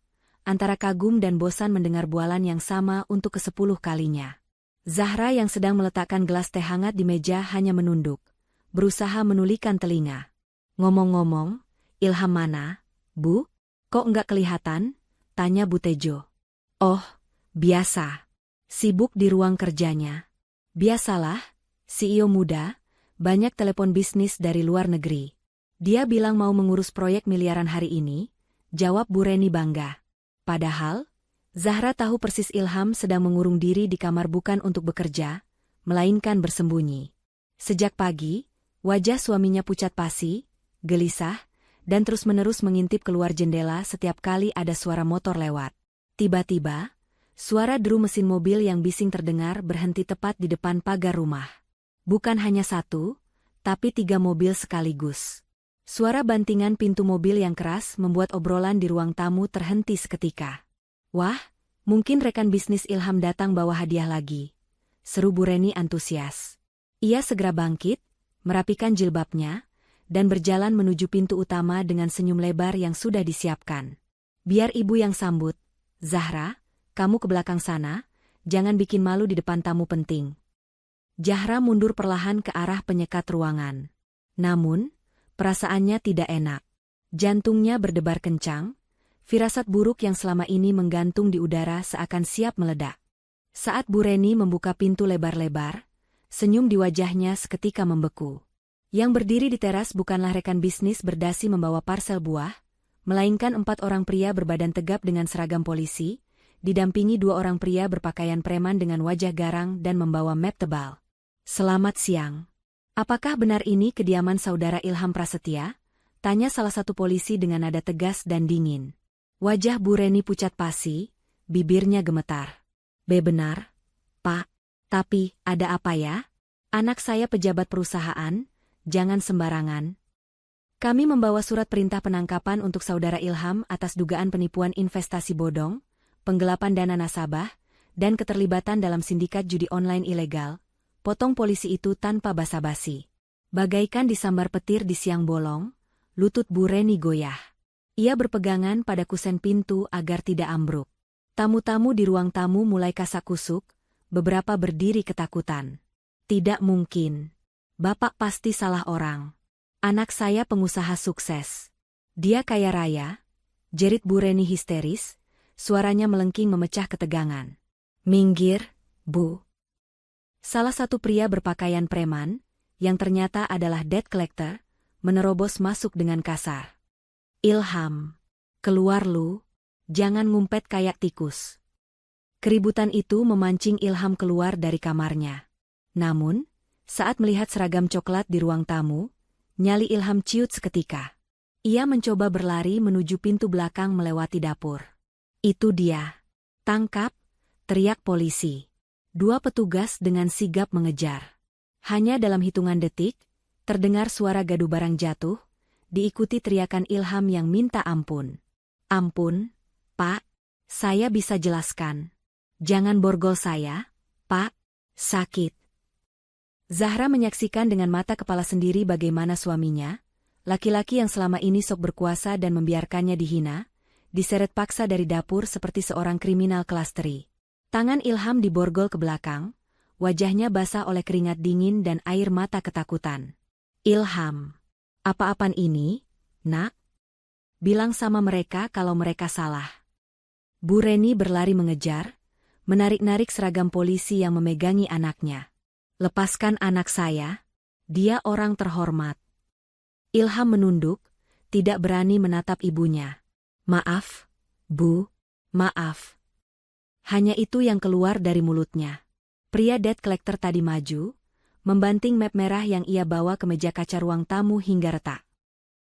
antara kagum dan bosan mendengar bualan yang sama untuk ke-10 kalinya. Zahra yang sedang meletakkan gelas teh hangat di meja hanya menunduk, berusaha menulikan telinga. Ngomong-ngomong, Ilham mana, Bu? Kok enggak kelihatan? Tanya Bu Tejo. Oh, biasa. Sibuk di ruang kerjanya. Biasalah, CEO muda, banyak telepon bisnis dari luar negeri. Dia bilang mau mengurus proyek miliaran hari ini, jawab Bu Reni bangga. Padahal, Zahra tahu persis Ilham sedang mengurung diri di kamar bukan untuk bekerja, melainkan bersembunyi. Sejak pagi, wajah suaminya pucat pasi, gelisah, dan terus-menerus mengintip keluar jendela setiap kali ada suara motor lewat. Tiba-tiba, suara deru mesin mobil yang bising terdengar berhenti tepat di depan pagar rumah. Bukan hanya 1, tapi 3 mobil sekaligus. Suara bantingan pintu mobil yang keras membuat obrolan di ruang tamu terhenti seketika. Wah, mungkin rekan bisnis Ilham datang bawa hadiah lagi, seru Bu Reni antusias. Ia segera bangkit, merapikan jilbabnya, dan berjalan menuju pintu utama dengan senyum lebar yang sudah disiapkan. Biar ibu yang sambut. Zahra, kamu ke belakang sana, jangan bikin malu di depan tamu penting. Zahra mundur perlahan ke arah penyekat ruangan. Namun, perasaannya tidak enak. Jantungnya berdebar kencang, firasat buruk yang selama ini menggantung di udara seakan siap meledak. Saat Bu Reni membuka pintu lebar-lebar, senyum di wajahnya seketika membeku. Yang berdiri di teras bukanlah rekan bisnis berdasi membawa parsel buah, melainkan 4 orang pria berbadan tegap dengan seragam polisi, didampingi 2 orang pria berpakaian preman dengan wajah garang dan membawa map tebal. Selamat siang. Apakah benar ini kediaman saudara Ilham Prasetya? Tanya salah satu polisi dengan nada tegas dan dingin. Wajah Bu Reni pucat pasi, bibirnya gemetar. Benar, Pak. Tapi, ada apa ya? Anak saya pejabat perusahaan, jangan sembarangan. Kami membawa surat perintah penangkapan untuk saudara Ilham atas dugaan penipuan investasi bodong, penggelapan dana nasabah, dan keterlibatan dalam sindikat judi online ilegal. Potong polisi itu tanpa basa-basi. Bagaikan disambar petir di siang bolong, lutut Bu Reni goyah. Ia berpegangan pada kusen pintu agar tidak ambruk. Tamu-tamu di ruang tamu mulai kasak-kusuk, beberapa berdiri ketakutan. Tidak mungkin. Bapak pasti salah orang. Anak saya pengusaha sukses. Dia kaya raya, jerit Bu Reni histeris, suaranya melengking memecah ketegangan. Minggir, Bu. Salah satu pria berpakaian preman, yang ternyata adalah debt collector, menerobos masuk dengan kasar. Ilham, keluar lu, jangan ngumpet kayak tikus. Keributan itu memancing Ilham keluar dari kamarnya. Namun, saat melihat seragam coklat di ruang tamu, nyali Ilham ciut seketika. Ia mencoba berlari menuju pintu belakang melewati dapur. Itu dia. Tangkap, teriak polisi. 2 petugas dengan sigap mengejar. Hanya dalam hitungan detik, terdengar suara gaduh barang jatuh, diikuti teriakan Ilham yang minta ampun. Ampun, Pak, saya bisa jelaskan. Jangan borgol saya, Pak, sakit. Zahra menyaksikan dengan mata kepala sendiri bagaimana suaminya, laki-laki yang selama ini sok berkuasa dan membiarkannya dihina, diseret paksa dari dapur seperti seorang kriminal kelas teri. Tangan Ilham diborgol ke belakang, wajahnya basah oleh keringat dingin dan air mata ketakutan. Ilham, apa-apaan ini, nak? Bilang sama mereka kalau mereka salah. Bu Reni berlari mengejar, menarik-narik seragam polisi yang memegangi anaknya. Lepaskan anak saya, dia orang terhormat. Ilham menunduk, tidak berani menatap ibunya. Maaf, Bu, maaf. Hanya itu yang keluar dari mulutnya. Pria debt collector tadi maju, membanting map merah yang ia bawa ke meja kaca ruang tamu hingga retak.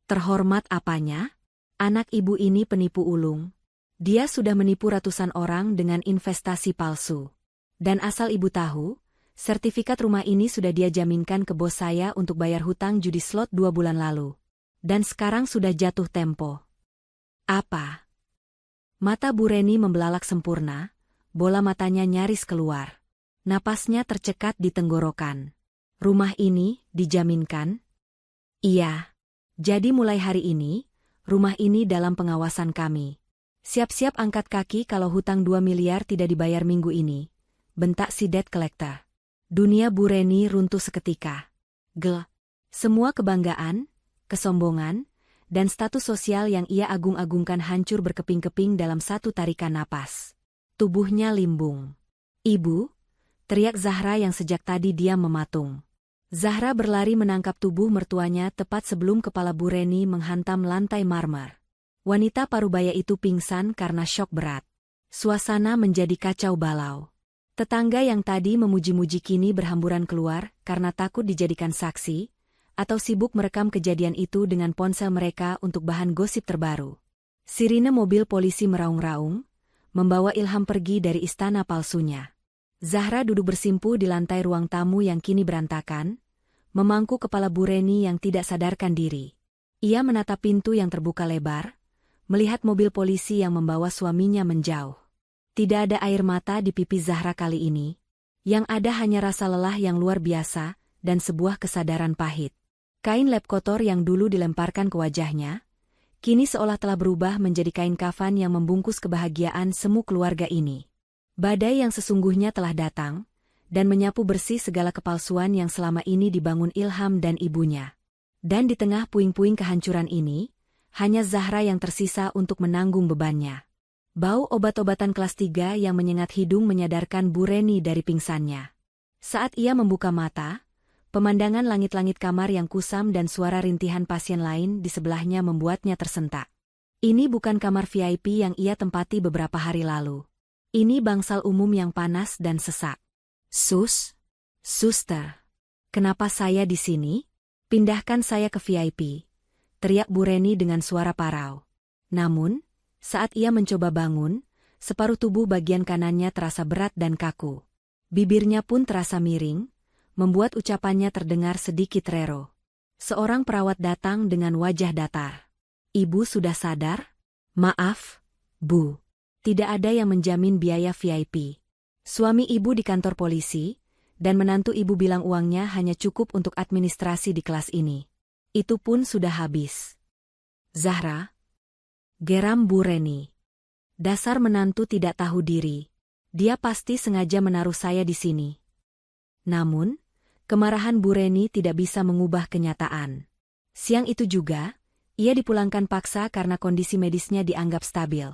Terhormat apanya? Anak ibu ini penipu ulung. Dia sudah menipu ratusan orang dengan investasi palsu. Dan asal ibu tahu, sertifikat rumah ini sudah dia jaminkan ke bos saya untuk bayar hutang judi slot 2 bulan lalu. Dan sekarang sudah jatuh tempo. Apa? Mata Bu Reni membelalak sempurna, bola matanya nyaris keluar. Napasnya tercekat di tenggorokan. Rumah ini dijaminkan? Iya. Jadi mulai hari ini, rumah ini dalam pengawasan kami. Siap-siap angkat kaki kalau hutang 2 miliar tidak dibayar minggu ini, bentak si debt collector. Dunia Bu Reni runtuh seketika. Semua kebanggaan, kesombongan, dan status sosial yang ia agung-agungkan hancur berkeping-keping dalam satu tarikan napas. Tubuhnya limbung. Ibu, teriak Zahra yang sejak tadi diam mematung. Zahra berlari menangkap tubuh mertuanya tepat sebelum kepala Bu Reni menghantam lantai marmer. Wanita parubaya itu pingsan karena syok berat. Suasana menjadi kacau balau. Tetangga yang tadi memuji-muji kini berhamburan keluar karena takut dijadikan saksi, atau sibuk merekam kejadian itu dengan ponsel mereka untuk bahan gosip terbaru. Sirine mobil polisi meraung-raung, membawa Ilham pergi dari istana palsunya. Zahra duduk bersimpu di lantai ruang tamu yang kini berantakan, memangku kepala Bu Reni yang tidak sadarkan diri. Ia menatap pintu yang terbuka lebar, melihat mobil polisi yang membawa suaminya menjauh. Tidak ada air mata di pipi Zahra kali ini. Yang ada hanya rasa lelah yang luar biasa dan sebuah kesadaran pahit. Kain lap kotor yang dulu dilemparkan ke wajahnya, kini seolah telah berubah menjadi kain kafan yang membungkus kebahagiaan semu keluarga ini. Badai yang sesungguhnya telah datang, dan menyapu bersih segala kepalsuan yang selama ini dibangun Ilham dan ibunya. Dan di tengah puing-puing kehancuran ini, hanya Zahra yang tersisa untuk menanggung bebannya. Bau obat-obatan kelas 3 yang menyengat hidung menyadarkan Bu Reni dari pingsannya. Saat ia membuka mata, pemandangan langit-langit kamar yang kusam dan suara rintihan pasien lain di sebelahnya membuatnya tersentak. Ini bukan kamar VIP yang ia tempati beberapa hari lalu. Ini bangsal umum yang panas dan sesak. Suster, kenapa saya di sini? Pindahkan saya ke VIP. Teriak Bu Reni dengan suara parau. Namun, saat ia mencoba bangun, separuh tubuh bagian kanannya terasa berat dan kaku. Bibirnya pun terasa miring, membuat ucapannya terdengar sedikit rero. Seorang perawat datang dengan wajah datar. Ibu sudah sadar? Maaf, Bu. Tidak ada yang menjamin biaya VIP. Suami ibu di kantor polisi, dan menantu ibu bilang uangnya hanya cukup untuk administrasi di kelas ini. Itu pun sudah habis. Zahra, geram Bu Reni. Dasar menantu tidak tahu diri. Dia pasti sengaja menaruh saya di sini. Namun, kemarahan Bu Reni tidak bisa mengubah kenyataan. Siang itu juga, ia dipulangkan paksa karena kondisi medisnya dianggap stabil.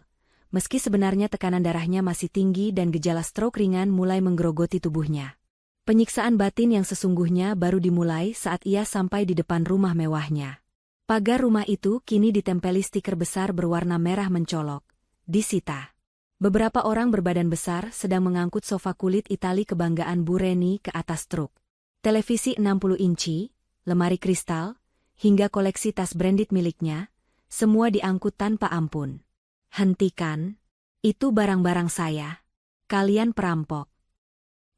Meski sebenarnya tekanan darahnya masih tinggi dan gejala stroke ringan mulai menggerogoti tubuhnya. Penyiksaan batin yang sesungguhnya baru dimulai saat ia sampai di depan rumah mewahnya. Pagar rumah itu kini ditempeli stiker besar berwarna merah mencolok. Disita. Beberapa orang berbadan besar sedang mengangkut sofa kulit Itali kebanggaan Bu Reni ke atas truk. Televisi 60 inci, lemari kristal, hingga koleksi tas branded miliknya, semua diangkut tanpa ampun. Hentikan. Itu barang-barang saya. Kalian perampok.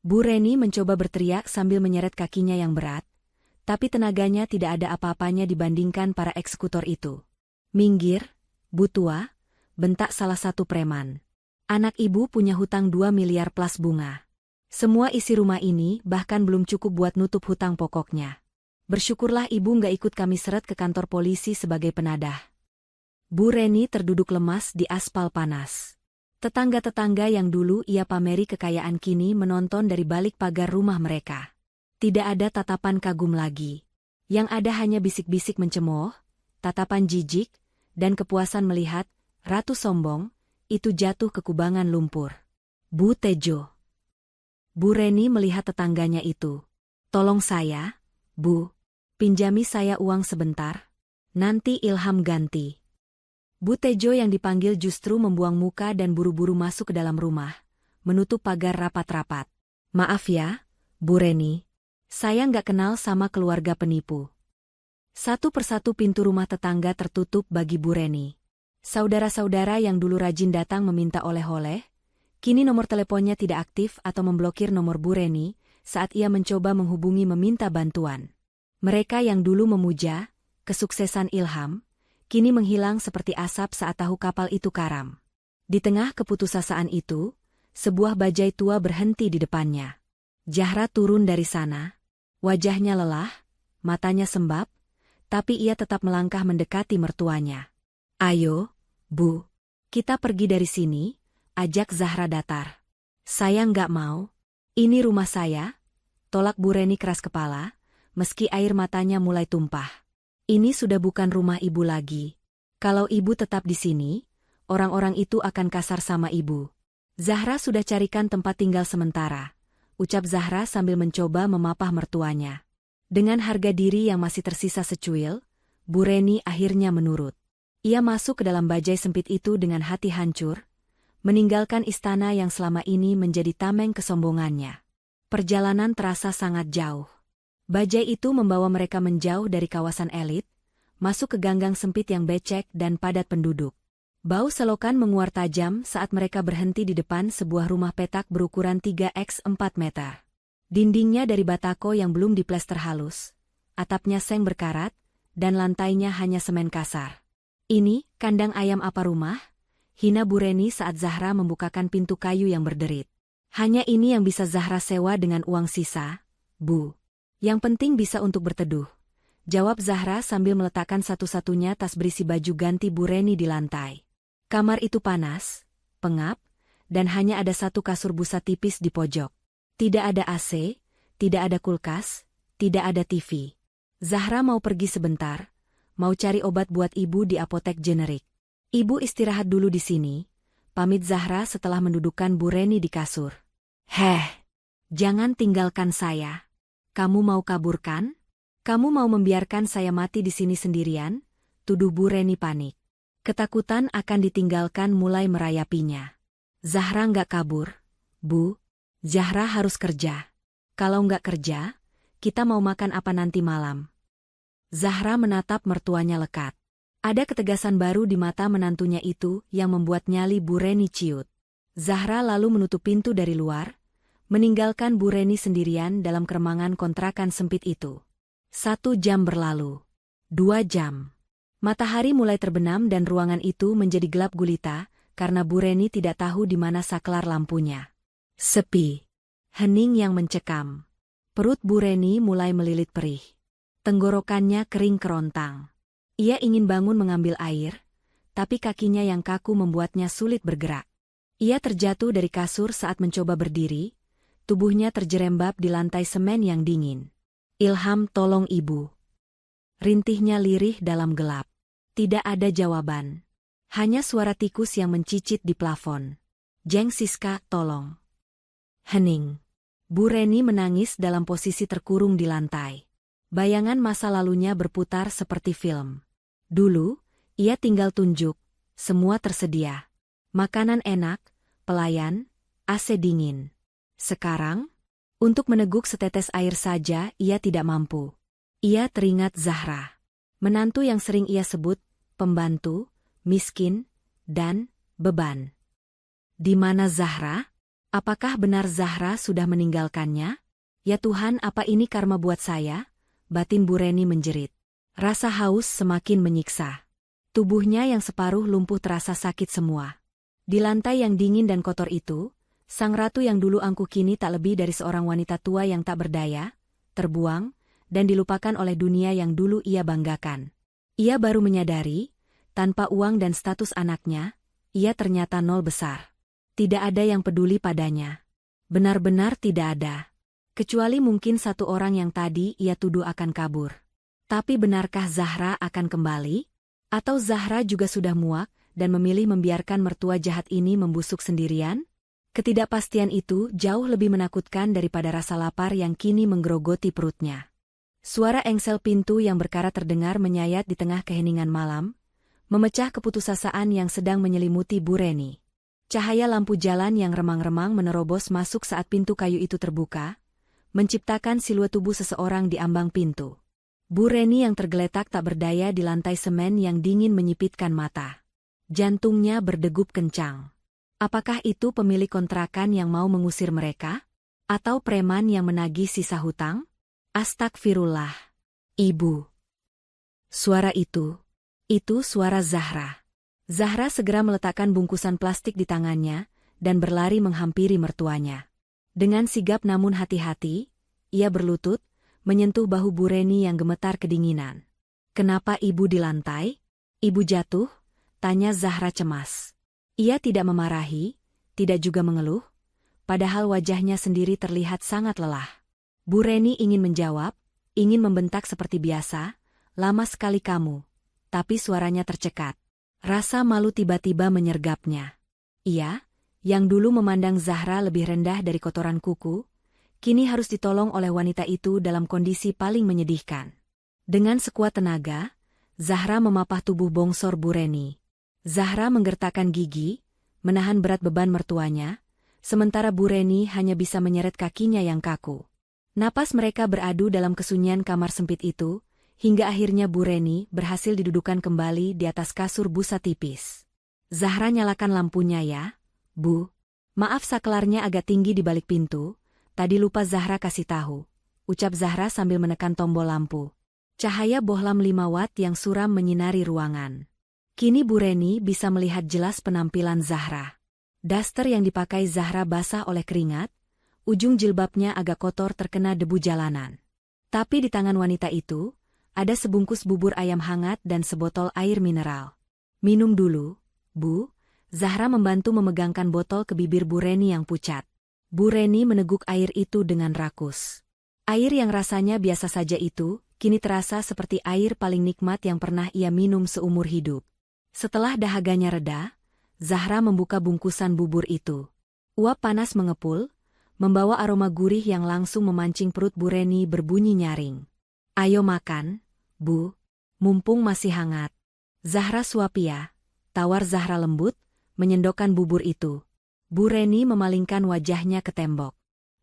Bu Reni mencoba berteriak sambil menyeret kakinya yang berat, tapi tenaganya tidak ada apa-apanya dibandingkan para eksekutor itu. Minggir, Bu Tua, bentak salah satu preman. Anak ibu punya hutang 2 miliar plus bunga. Semua isi rumah ini bahkan belum cukup buat nutup hutang pokoknya. Bersyukurlah ibu nggak ikut kami seret ke kantor polisi sebagai penadah. Bu Reni terduduk lemas di aspal panas. Tetangga-tetangga yang dulu ia pameri kekayaan kini menonton dari balik pagar rumah mereka. Tidak ada tatapan kagum lagi. Yang ada hanya bisik-bisik mencemooh, tatapan jijik, dan kepuasan melihat ratu sombong itu jatuh ke kubangan lumpur. Bu Tejo. Bu Reni melihat tetangganya itu. Tolong saya, Bu. Pinjami saya uang sebentar. Nanti Ilham ganti. Bu Tejo yang dipanggil justru membuang muka dan buru-buru masuk ke dalam rumah, menutup pagar rapat-rapat. Maaf ya, Bu Reni. Saya nggak kenal sama keluarga penipu. Satu persatu pintu rumah tetangga tertutup bagi Bu Reni. Saudara-saudara yang dulu rajin datang meminta oleh-oleh, kini nomor teleponnya tidak aktif atau memblokir nomor Bu Reni saat ia mencoba menghubungi meminta bantuan. Mereka yang dulu memuja kesuksesan Ilham, kini menghilang seperti asap saat tahu kapal itu karam. Di tengah keputusasaan itu, sebuah bajai tua berhenti di depannya. Zahra turun dari sana. Wajahnya lelah, matanya sembab, tapi ia tetap melangkah mendekati mertuanya. "Ayo, Bu, kita pergi dari sini," ajak Zahra datar. "Saya nggak mau. Ini rumah saya," tolak Bu Reni keras kepala, meski air matanya mulai tumpah. "Ini sudah bukan rumah Ibu lagi. Kalau Ibu tetap di sini, orang-orang itu akan kasar sama Ibu." "Zahra sudah carikan tempat tinggal sementara," ucap Zahra sambil mencoba memapah mertuanya. Dengan harga diri yang masih tersisa secuil, Bu Reni akhirnya menurut. Ia masuk ke dalam bajai sempit itu dengan hati hancur, meninggalkan istana yang selama ini menjadi tameng kesombongannya. Perjalanan terasa sangat jauh. Bajai itu membawa mereka menjauh dari kawasan elit, masuk ke ganggang sempit yang becek dan padat penduduk. Bau selokan menguar tajam saat mereka berhenti di depan sebuah rumah petak berukuran 3x4 meter. Dindingnya dari batako yang belum diplester halus, atapnya seng berkarat, dan lantainya hanya semen kasar. "Ini, kandang ayam apa rumah?" hina Bu Reni saat Zahra membukakan pintu kayu yang berderit. "Hanya ini yang bisa Zahra sewa dengan uang sisa, Bu. Yang penting bisa untuk berteduh," jawab Zahra sambil meletakkan satu-satunya tas berisi baju ganti Bu Reni di lantai. Kamar itu panas, pengap, dan hanya ada satu kasur busa tipis di pojok. Tidak ada AC, tidak ada kulkas, tidak ada TV. Zahra mau pergi sebentar, mau cari obat buat ibu di apotek generik. "Ibu istirahat dulu di sini," pamit Zahra setelah mendudukkan Bu Reni di kasur. "Heh, jangan tinggalkan saya. Kamu mau kabur kan? Kamu mau membiarkan saya mati di sini sendirian?" tuduh Bu Reni panik. Ketakutan akan ditinggalkan mulai merayapinya. "Zahra nggak kabur, Bu. Zahra harus kerja. Kalau nggak kerja, kita mau makan apa nanti malam?" Zahra menatap mertuanya lekat. Ada ketegasan baru di mata menantunya itu yang membuat nyali Bu Reni ciut. Zahra lalu menutup pintu dari luar, meninggalkan Bu Reni sendirian dalam keremangan kontrakan sempit itu. 1 jam berlalu. 2 jam. Matahari mulai terbenam dan ruangan itu menjadi gelap gulita karena Bu Reni tidak tahu di mana saklar lampunya. Sepi. Hening yang mencekam. Perut Bu Reni mulai melilit perih. Tenggorokannya kering kerontang. Ia ingin bangun mengambil air, tapi kakinya yang kaku membuatnya sulit bergerak. Ia terjatuh dari kasur saat mencoba berdiri, tubuhnya terjerembab di lantai semen yang dingin. "Ilham, tolong Ibu." Rintihnya lirih dalam gelap. Tidak ada jawaban. Hanya suara tikus yang mencicit di plafon. "Jeng Siska, tolong." Hening. Bu Reni menangis dalam posisi terkurung di lantai. Bayangan masa lalunya berputar seperti film. Dulu, ia tinggal tunjuk, semua tersedia. Makanan enak, pelayan, AC dingin. Sekarang, untuk meneguk setetes air saja ia tidak mampu. Ia teringat Zahra. Menantu yang sering ia sebut, pembantu, miskin, dan beban. Di mana Zahra? Apakah benar Zahra sudah meninggalkannya? "Ya Tuhan, apa ini karma buat saya?" batin Bu Reni menjerit. Rasa haus semakin menyiksa. Tubuhnya yang separuh lumpuh terasa sakit semua. Di lantai yang dingin dan kotor itu, sang ratu yang dulu angkuh kini tak lebih dari seorang wanita tua yang tak berdaya, terbuang, dan dilupakan oleh dunia yang dulu ia banggakan. Ia baru menyadari, tanpa uang dan status anaknya, ia ternyata nol besar. Tidak ada yang peduli padanya. Benar-benar tidak ada. Kecuali mungkin satu orang yang tadi ia tuduh akan kabur. Tapi benarkah Zahra akan kembali? Atau Zahra juga sudah muak dan memilih membiarkan mertua jahat ini membusuk sendirian? Ketidakpastian itu jauh lebih menakutkan daripada rasa lapar yang kini menggerogoti perutnya. Suara engsel pintu yang berkarat terdengar menyayat di tengah keheningan malam, memecah keputusasaan yang sedang menyelimuti Bu Reni. Cahaya lampu jalan yang remang-remang menerobos masuk saat pintu kayu itu terbuka, menciptakan siluet tubuh seseorang di ambang pintu. Bu Reni yang tergeletak tak berdaya di lantai semen yang dingin menyipitkan mata. Jantungnya berdegup kencang. Apakah itu pemilik kontrakan yang mau mengusir mereka? Atau preman yang menagih sisa hutang? Astagfirullah. Ibu. Suara itu suara Zahra. Zahra segera meletakkan bungkusan plastik di tangannya dan berlari menghampiri mertuanya. Dengan sigap namun hati-hati, ia berlutut, menyentuh bahu Bu Reni yang gemetar kedinginan. "Kenapa ibu di lantai? Ibu jatuh?" tanya Zahra cemas. Ia tidak memarahi, tidak juga mengeluh, padahal wajahnya sendiri terlihat sangat lelah. Bu Reni ingin menjawab, ingin membentak seperti biasa, "Lama sekali kamu." Tapi suaranya tercekat. Rasa malu tiba-tiba menyergapnya. Ia, yang dulu memandang Zahra lebih rendah dari kotoran kuku, kini harus ditolong oleh wanita itu dalam kondisi paling menyedihkan. Dengan sekuat tenaga, Zahra memapah tubuh bongsor Bu Reni. Zahra menggertakkan gigi, menahan berat beban mertuanya, sementara Bu Reni hanya bisa menyeret kakinya yang kaku. Napas mereka beradu dalam kesunyian kamar sempit itu, hingga akhirnya Bu Reni berhasil didudukan kembali di atas kasur busa tipis. "Zahra, nyalakan lampunya ya, Bu." "Maaf, saklarnya agak tinggi di balik pintu, tadi lupa Zahra kasih tahu," ucap Zahra sambil menekan tombol lampu. Cahaya bohlam 5 watt yang suram menyinari ruangan. Kini Bu Reni bisa melihat jelas penampilan Zahra. Daster yang dipakai Zahra basah oleh keringat, ujung jilbabnya agak kotor terkena debu jalanan. Tapi di tangan wanita itu, ada sebungkus bubur ayam hangat dan sebotol air mineral. "Minum dulu, Bu." Zahra membantu memegangkan botol ke bibir Bu Reni yang pucat. Bu Reni meneguk air itu dengan rakus. Air yang rasanya biasa saja itu, kini terasa seperti air paling nikmat yang pernah ia minum seumur hidup. Setelah dahaganya reda, Zahra membuka bungkusan bubur itu. Uap panas mengepul, membawa aroma gurih yang langsung memancing perut Bu Reni berbunyi nyaring. "Ayo makan, Bu, mumpung masih hangat." "Zahra suapi ya," tawar Zahra lembut, menyendokkan bubur itu. Bu Reni memalingkan wajahnya ke tembok.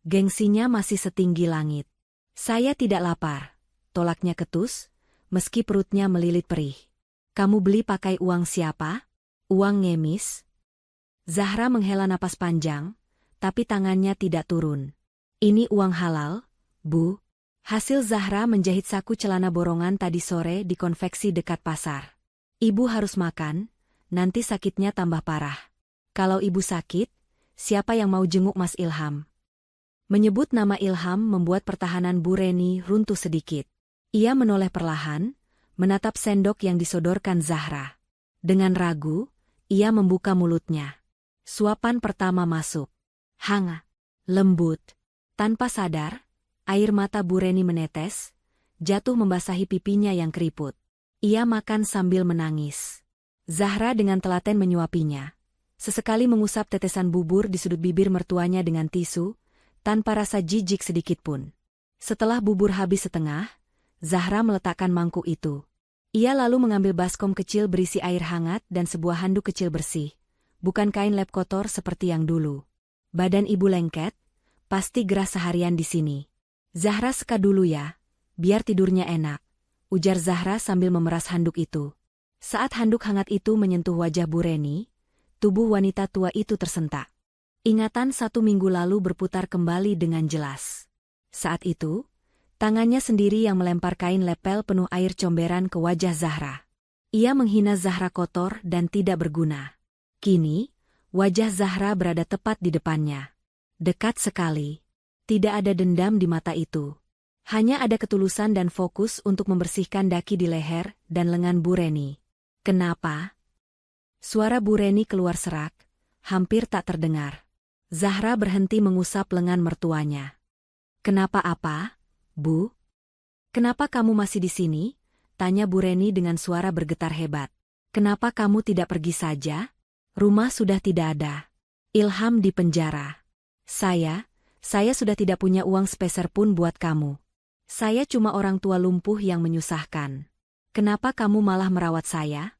Gengsinya masih setinggi langit. "Saya tidak lapar," tolaknya ketus, meski perutnya melilit perih. "Kamu beli pakai uang siapa? Uang ngemis?" Zahra menghela napas panjang, tapi tangannya tidak turun. "Ini uang halal, Bu." Hasil Zahra menjahit saku celana borongan tadi sore di konveksi dekat pasar. "Ibu harus makan, nanti sakitnya tambah parah." "Kalau ibu sakit, siapa yang mau jenguk Mas Ilham?" Menyebut nama Ilham membuat pertahanan Bu Reni runtuh sedikit. Ia menoleh perlahan, menatap sendok yang disodorkan Zahra. Dengan ragu, ia membuka mulutnya. Suapan pertama masuk. Hangat, lembut. Tanpa sadar, air mata Bu Reni menetes, jatuh membasahi pipinya yang keriput. Ia makan sambil menangis. Zahra dengan telaten menyuapinya. Sesekali mengusap tetesan bubur di sudut bibir mertuanya dengan tisu, tanpa rasa jijik sedikitpun. Setelah bubur habis setengah, Zahra meletakkan mangkuk itu. Ia lalu mengambil baskom kecil berisi air hangat dan sebuah handuk kecil bersih, bukan kain lap kotor seperti yang dulu. "Badan ibu lengket, pasti gerah seharian di sini. Zahra seka dulu ya, biar tidurnya enak," ujar Zahra sambil memeras handuk itu. Saat handuk hangat itu menyentuh wajah Bu Reni, tubuh wanita tua itu tersentak. Ingatan 1 minggu lalu berputar kembali dengan jelas. Saat itu, tangannya sendiri yang melempar kain lepel penuh air comberan ke wajah Zahra. Ia menghina Zahra kotor dan tidak berguna. Kini, wajah Zahra berada tepat di depannya. Dekat sekali. Tidak ada dendam di mata itu. Hanya ada ketulusan dan fokus untuk membersihkan daki di leher dan lengan Bu Reni. "Kenapa?" Suara Bu Reni keluar serak, hampir tak terdengar. Zahra berhenti mengusap lengan mertuanya. "Kenapa apa, Bu? Kenapa kamu masih di sini?" tanya Bu Reni dengan suara bergetar hebat. "Kenapa kamu tidak pergi saja? Rumah sudah tidak ada. Ilham di penjara. Saya sudah tidak punya uang sepeser pun buat kamu. Saya cuma orang tua lumpuh yang menyusahkan. Kenapa kamu malah merawat saya?"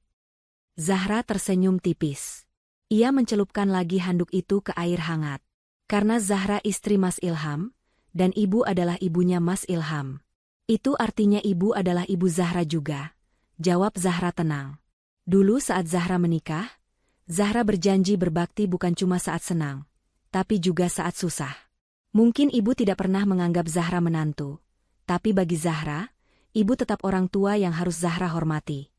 Zahra tersenyum tipis. Ia mencelupkan lagi handuk itu ke air hangat. Karena Zahra istri Mas Ilham, dan ibu adalah ibunya Mas Ilham. Itu artinya ibu adalah ibu Zahra juga, jawab Zahra tenang. Dulu saat Zahra menikah, Zahra berjanji berbakti bukan cuma saat senang, tapi juga saat susah. Mungkin ibu tidak pernah menganggap Zahra menantu, tapi bagi Zahra, ibu tetap orang tua yang harus Zahra hormati.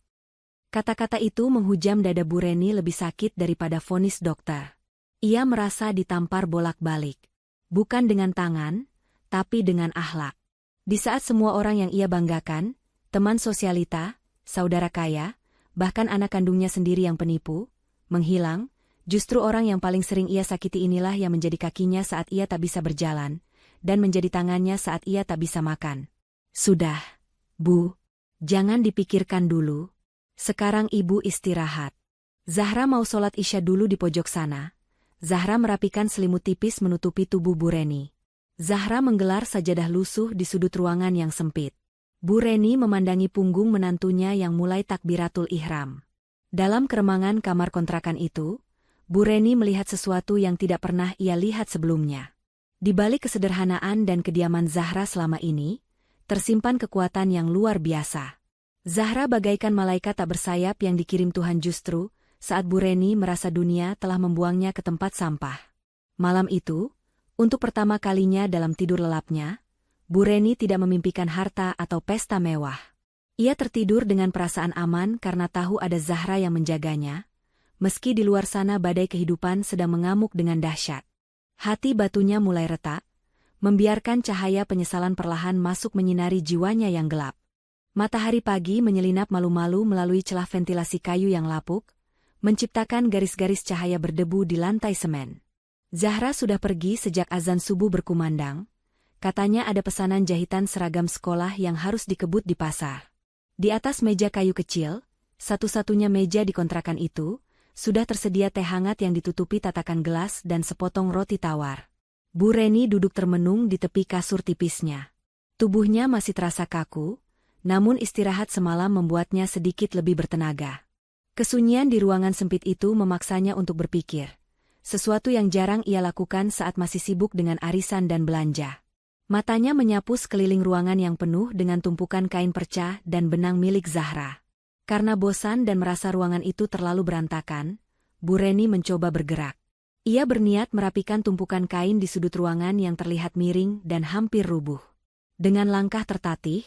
Kata-kata itu menghujam dada Bu Reni lebih sakit daripada vonis dokter. Ia merasa ditampar bolak-balik. Bukan dengan tangan, tapi dengan akhlak. Di saat semua orang yang ia banggakan, teman sosialita, saudara kaya, bahkan anak kandungnya sendiri yang penipu, menghilang, justru orang yang paling sering ia sakiti inilah yang menjadi kakinya saat ia tak bisa berjalan, dan menjadi tangannya saat ia tak bisa makan. Sudah, Bu. Jangan dipikirkan dulu. Sekarang ibu istirahat. Zahra mau sholat Isya dulu di pojok sana. Zahra merapikan selimut tipis menutupi tubuh Bu Reni. Zahra menggelar sajadah lusuh di sudut ruangan yang sempit. Bu Reni memandangi punggung menantunya yang mulai takbiratul ihram. Dalam keremangan kamar kontrakan itu, Bu Reni melihat sesuatu yang tidak pernah ia lihat sebelumnya. Di balik kesederhanaan dan kediaman Zahra selama ini, tersimpan kekuatan yang luar biasa. Zahra bagaikan malaikat tak bersayap yang dikirim Tuhan justru, saat Bu Reni merasa dunia telah membuangnya ke tempat sampah. Malam itu, untuk pertama kalinya dalam tidur lelapnya, Bu Reni tidak memimpikan harta atau pesta mewah. Ia tertidur dengan perasaan aman karena tahu ada Zahra yang menjaganya, meski di luar sana badai kehidupan sedang mengamuk dengan dahsyat. Hati batunya mulai retak, membiarkan cahaya penyesalan perlahan masuk menyinari jiwanya yang gelap. Matahari pagi menyelinap malu-malu melalui celah ventilasi kayu yang lapuk, menciptakan garis-garis cahaya berdebu di lantai semen. Zahra sudah pergi sejak azan subuh berkumandang. Katanya ada pesanan jahitan seragam sekolah yang harus dikebut di pasar. Di atas meja kayu kecil, satu-satunya meja di kontrakan itu, sudah tersedia teh hangat yang ditutupi tatakan gelas dan sepotong roti tawar. Bu Reni duduk termenung di tepi kasur tipisnya. Tubuhnya masih terasa kaku, namun istirahat semalam membuatnya sedikit lebih bertenaga. Kesunyian di ruangan sempit itu memaksanya untuk berpikir. Sesuatu yang jarang ia lakukan saat masih sibuk dengan arisan dan belanja. Matanya menyapu sekeliling ruangan yang penuh dengan tumpukan kain perca dan benang milik Zahra. Karena bosan dan merasa ruangan itu terlalu berantakan, Bu Reni mencoba bergerak. Ia berniat merapikan tumpukan kain di sudut ruangan yang terlihat miring dan hampir rubuh. Dengan langkah tertatih,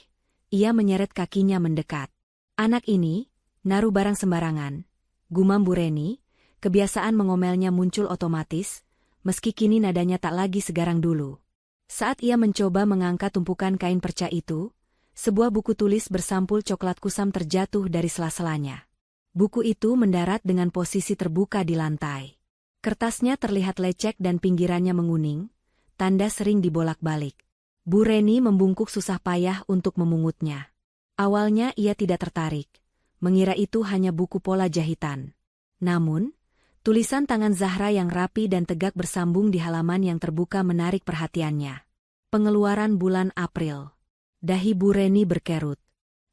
ia menyeret kakinya mendekat. Anak ini, naruh barang sembarangan, gumam Bu Reni. Kebiasaan mengomelnya muncul otomatis, meski kini nadanya tak lagi segarang dulu. Saat ia mencoba mengangkat tumpukan kain perca itu, sebuah buku tulis bersampul coklat kusam terjatuh dari sela-selanya. Buku itu mendarat dengan posisi terbuka di lantai. Kertasnya terlihat lecek dan pinggirannya menguning, tanda sering dibolak-balik. Bu Reni membungkuk susah payah untuk memungutnya. Awalnya ia tidak tertarik, mengira itu hanya buku pola jahitan. Namun, tulisan tangan Zahra yang rapi dan tegak bersambung di halaman yang terbuka menarik perhatiannya. Pengeluaran bulan April. Dahi Bu Reni berkerut.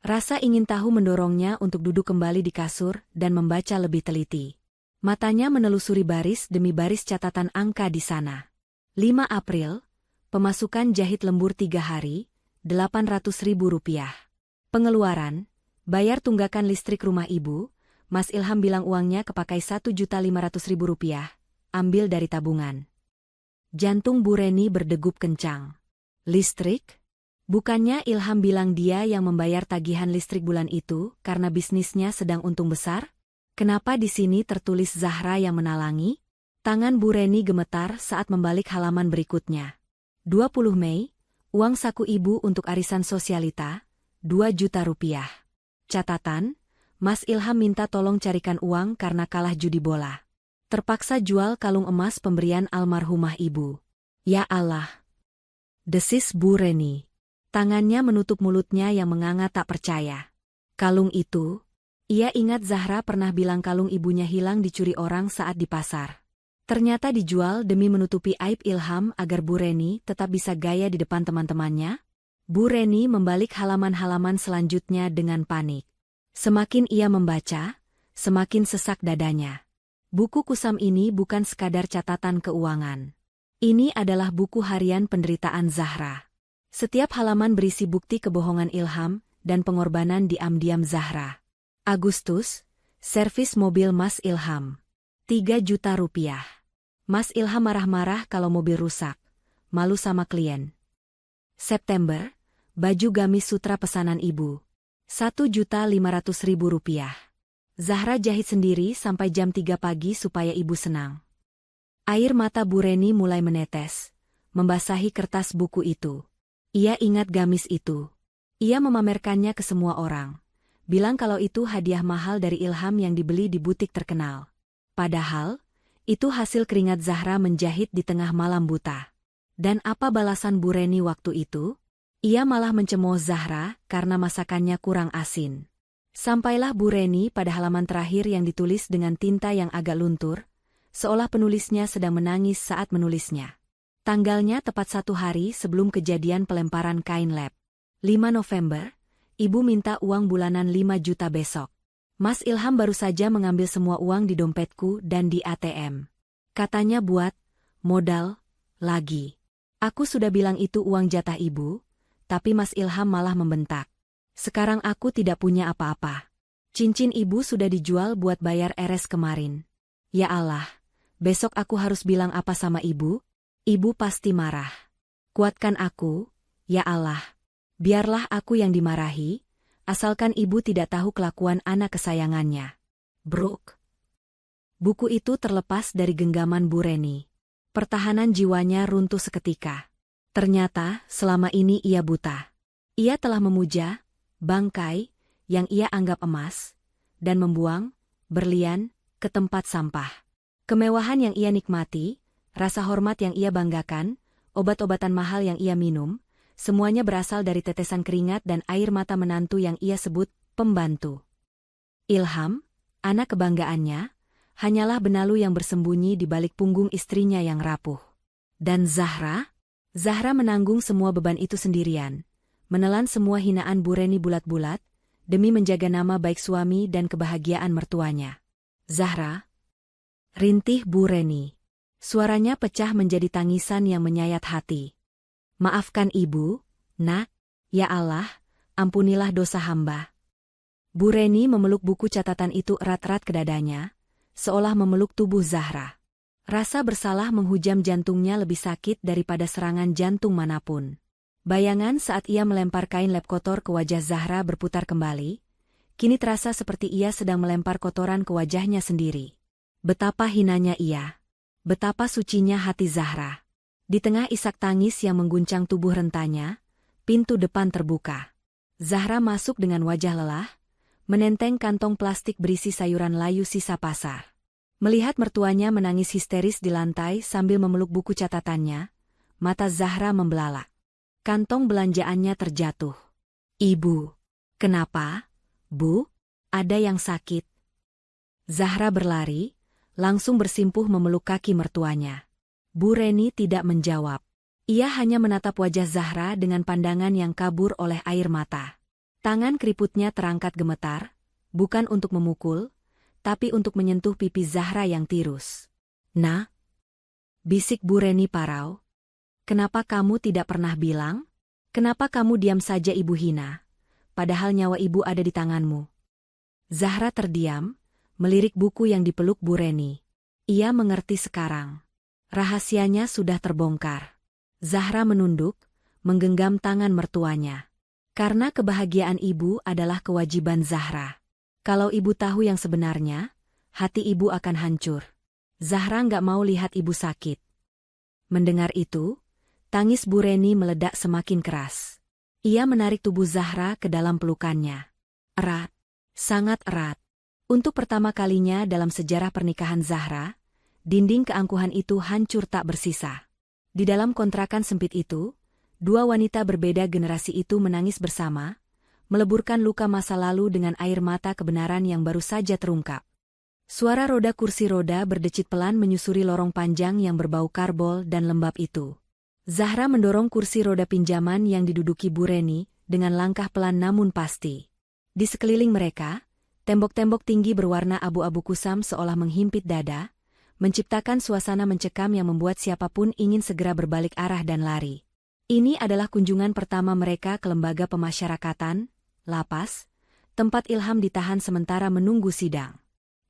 Rasa ingin tahu mendorongnya untuk duduk kembali di kasur dan membaca lebih teliti. Matanya menelusuri baris demi baris catatan angka di sana. 5 April, pemasukan jahit lembur 3 hari, Rp800.000. Pengeluaran, bayar tunggakan listrik rumah ibu. Mas Ilham bilang uangnya kepakai Rp1.500.000, ambil dari tabungan. Jantung Bu Reni berdegup kencang. Listrik? Bukannya Ilham bilang dia yang membayar tagihan listrik bulan itu karena bisnisnya sedang untung besar? Kenapa di sini tertulis Zahra yang menalangi? Tangan Bu Reni gemetar saat membalik halaman berikutnya. 20 Mei, uang saku ibu untuk arisan sosialita, Rp2 juta. Catatan, Mas Ilham minta tolong carikan uang karena kalah judi bola. Terpaksa jual kalung emas pemberian almarhumah ibu. Ya Allah! Desis Bu Reni. Tangannya menutup mulutnya yang menganga tak percaya. Kalung itu? Ia ingat Zahra pernah bilang kalung ibunya hilang dicuri orang saat di pasar. Ternyata dijual demi menutupi aib Ilham agar Bu Reni tetap bisa gaya di depan teman-temannya. Bu Reni membalik halaman-halaman selanjutnya dengan panik. Semakin ia membaca, semakin sesak dadanya. Buku kusam ini bukan sekadar catatan keuangan. Ini adalah buku harian penderitaan Zahra. Setiap halaman berisi bukti kebohongan Ilham dan pengorbanan diam-diam Zahra. Agustus, servis mobil Mas Ilham. 3 juta rupiah. Mas Ilham marah-marah kalau mobil rusak. Malu sama klien. September, baju gamis sutra pesanan ibu. 1.500.000 rupiah. Zahra jahit sendiri sampai jam 3 pagi supaya ibu senang. Air mata Bu Reni mulai menetes, membasahi kertas buku itu. Ia ingat gamis itu. Ia memamerkannya ke semua orang. Bilang kalau itu hadiah mahal dari Ilham yang dibeli di butik terkenal. Padahal, itu hasil keringat Zahra menjahit di tengah malam buta. Dan apa balasan Bu Reni waktu itu? Ia malah mencemooh Zahra karena masakannya kurang asin. Sampailah Bu Reni pada halaman terakhir yang ditulis dengan tinta yang agak luntur, seolah penulisnya sedang menangis saat menulisnya. Tanggalnya tepat 1 hari sebelum kejadian pelemparan kain lab. 5 November, ibu minta uang bulanan 5 juta besok. Mas Ilham baru saja mengambil semua uang di dompetku dan di ATM. Katanya buat modal lagi. Aku sudah bilang itu uang jatah ibu, tapi Mas Ilham malah membentak. Sekarang aku tidak punya apa-apa. Cincin ibu sudah dijual buat bayar RS kemarin. Ya Allah. Besok aku harus bilang apa sama ibu? Ibu pasti marah. Kuatkan aku, ya Allah. Biarlah aku yang dimarahi, asalkan ibu tidak tahu kelakuan anak kesayangannya. Brooke. Buku itu terlepas dari genggaman Bu Reni. Pertahanan jiwanya runtuh seketika. Ternyata, selama ini ia buta. Ia telah memuja bangkai yang ia anggap emas, dan membuang berlian ke tempat sampah. Kemewahan yang ia nikmati, rasa hormat yang ia banggakan, obat-obatan mahal yang ia minum, semuanya berasal dari tetesan keringat dan air mata menantu yang ia sebut pembantu. Ilham, anak kebanggaannya, hanyalah benalu yang bersembunyi di balik punggung istrinya yang rapuh. Dan Zahra? Zahra menanggung semua beban itu sendirian, menelan semua hinaan Bu Reni bulat-bulat, demi menjaga nama baik suami dan kebahagiaan mertuanya. Zahra, rintih Bu Reni. Suaranya pecah menjadi tangisan yang menyayat hati. Maafkan ibu, nak, ya Allah, ampunilah dosa hamba. Bu Reni memeluk buku catatan itu erat-erat ke dadanya, seolah memeluk tubuh Zahra. Rasa bersalah menghujam jantungnya lebih sakit daripada serangan jantung manapun. Bayangan saat ia melempar kain lap kotor ke wajah Zahra berputar kembali, kini terasa seperti ia sedang melempar kotoran ke wajahnya sendiri. Betapa hinanya ia. Betapa sucinya hati Zahra. Di tengah isak tangis yang mengguncang tubuh rentanya, pintu depan terbuka. Zahra masuk dengan wajah lelah, menenteng kantong plastik berisi sayuran layu sisa pasar. Melihat mertuanya menangis histeris di lantai sambil memeluk buku catatannya, mata Zahra membelalak. Kantong belanjaannya terjatuh. Ibu. Kenapa, Bu? Ada yang sakit? Zahra berlari, langsung bersimpuh memeluk kaki mertuanya. Bu Reni tidak menjawab. Ia hanya menatap wajah Zahra dengan pandangan yang kabur oleh air mata. Tangan keriputnya terangkat gemetar, bukan untuk memukul, tapi untuk menyentuh pipi Zahra yang tirus. Nah, bisik Bu Reni parau. Kenapa kamu tidak pernah bilang? Kenapa kamu diam saja ibu hina? Padahal nyawa ibu ada di tanganmu. Zahra terdiam, melirik buku yang dipeluk Bu Reni. Ia mengerti sekarang. Rahasianya sudah terbongkar. Zahra menunduk, menggenggam tangan mertuanya. Karena kebahagiaan ibu adalah kewajiban Zahra. Kalau ibu tahu yang sebenarnya, hati ibu akan hancur. Zahra nggak mau lihat ibu sakit. Mendengar itu, tangis Bu Reni meledak semakin keras. Ia menarik tubuh Zahra ke dalam pelukannya. Erat, sangat erat. Untuk pertama kalinya dalam sejarah pernikahan Zahra, dinding keangkuhan itu hancur tak bersisa. Di dalam kontrakan sempit itu, dua wanita berbeda generasi itu menangis bersama, meleburkan luka masa lalu dengan air mata kebenaran yang baru saja terungkap. Suara roda kursi roda berdecit pelan menyusuri lorong panjang yang berbau karbol dan lembab itu. Zahra mendorong kursi roda pinjaman yang diduduki Bu Reni dengan langkah pelan namun pasti. Di sekeliling mereka, tembok-tembok tinggi berwarna abu-abu kusam seolah menghimpit dada, menciptakan suasana mencekam yang membuat siapapun ingin segera berbalik arah dan lari. Ini adalah kunjungan pertama mereka ke lembaga pemasyarakatan, lapas, tempat Ilham ditahan sementara menunggu sidang.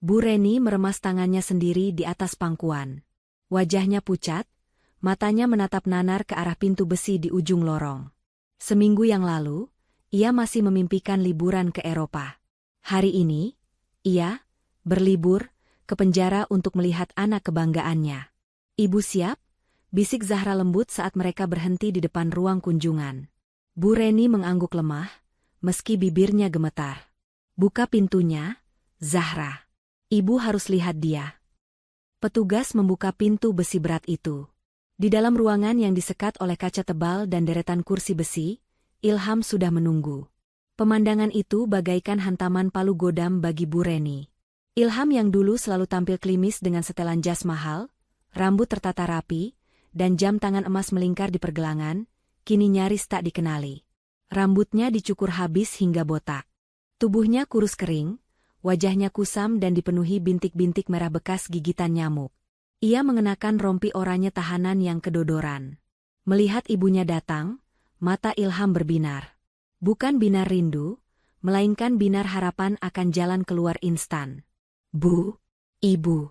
Bu Reni meremas tangannya sendiri di atas pangkuan. Wajahnya pucat, matanya menatap nanar ke arah pintu besi di ujung lorong. Seminggu yang lalu, ia masih memimpikan liburan ke Eropa. Hari ini, ia berlibur ke penjara untuk melihat anak kebanggaannya. "Ibu siap?" bisik Zahra lembut saat mereka berhenti di depan ruang kunjungan. Bu Reni mengangguk lemah, meski bibirnya gemetar. "Buka pintunya, Zahra. Ibu harus lihat dia." Petugas membuka pintu besi berat itu. Di dalam ruangan yang disekat oleh kaca tebal dan deretan kursi besi, Ilham sudah menunggu. Pemandangan itu bagaikan hantaman palu godam bagi Bu Reni. Ilham yang dulu selalu tampil klimis dengan setelan jas mahal, rambut tertata rapi, dan jam tangan emas melingkar di pergelangan, kini nyaris tak dikenali. Rambutnya dicukur habis hingga botak. Tubuhnya kurus kering, wajahnya kusam dan dipenuhi bintik-bintik merah bekas gigitan nyamuk. Ia mengenakan rompi oranye tahanan yang kedodoran. Melihat ibunya datang, mata Ilham berbinar. Bukan binar rindu, melainkan binar harapan akan jalan keluar instan. "Bu, Ibu."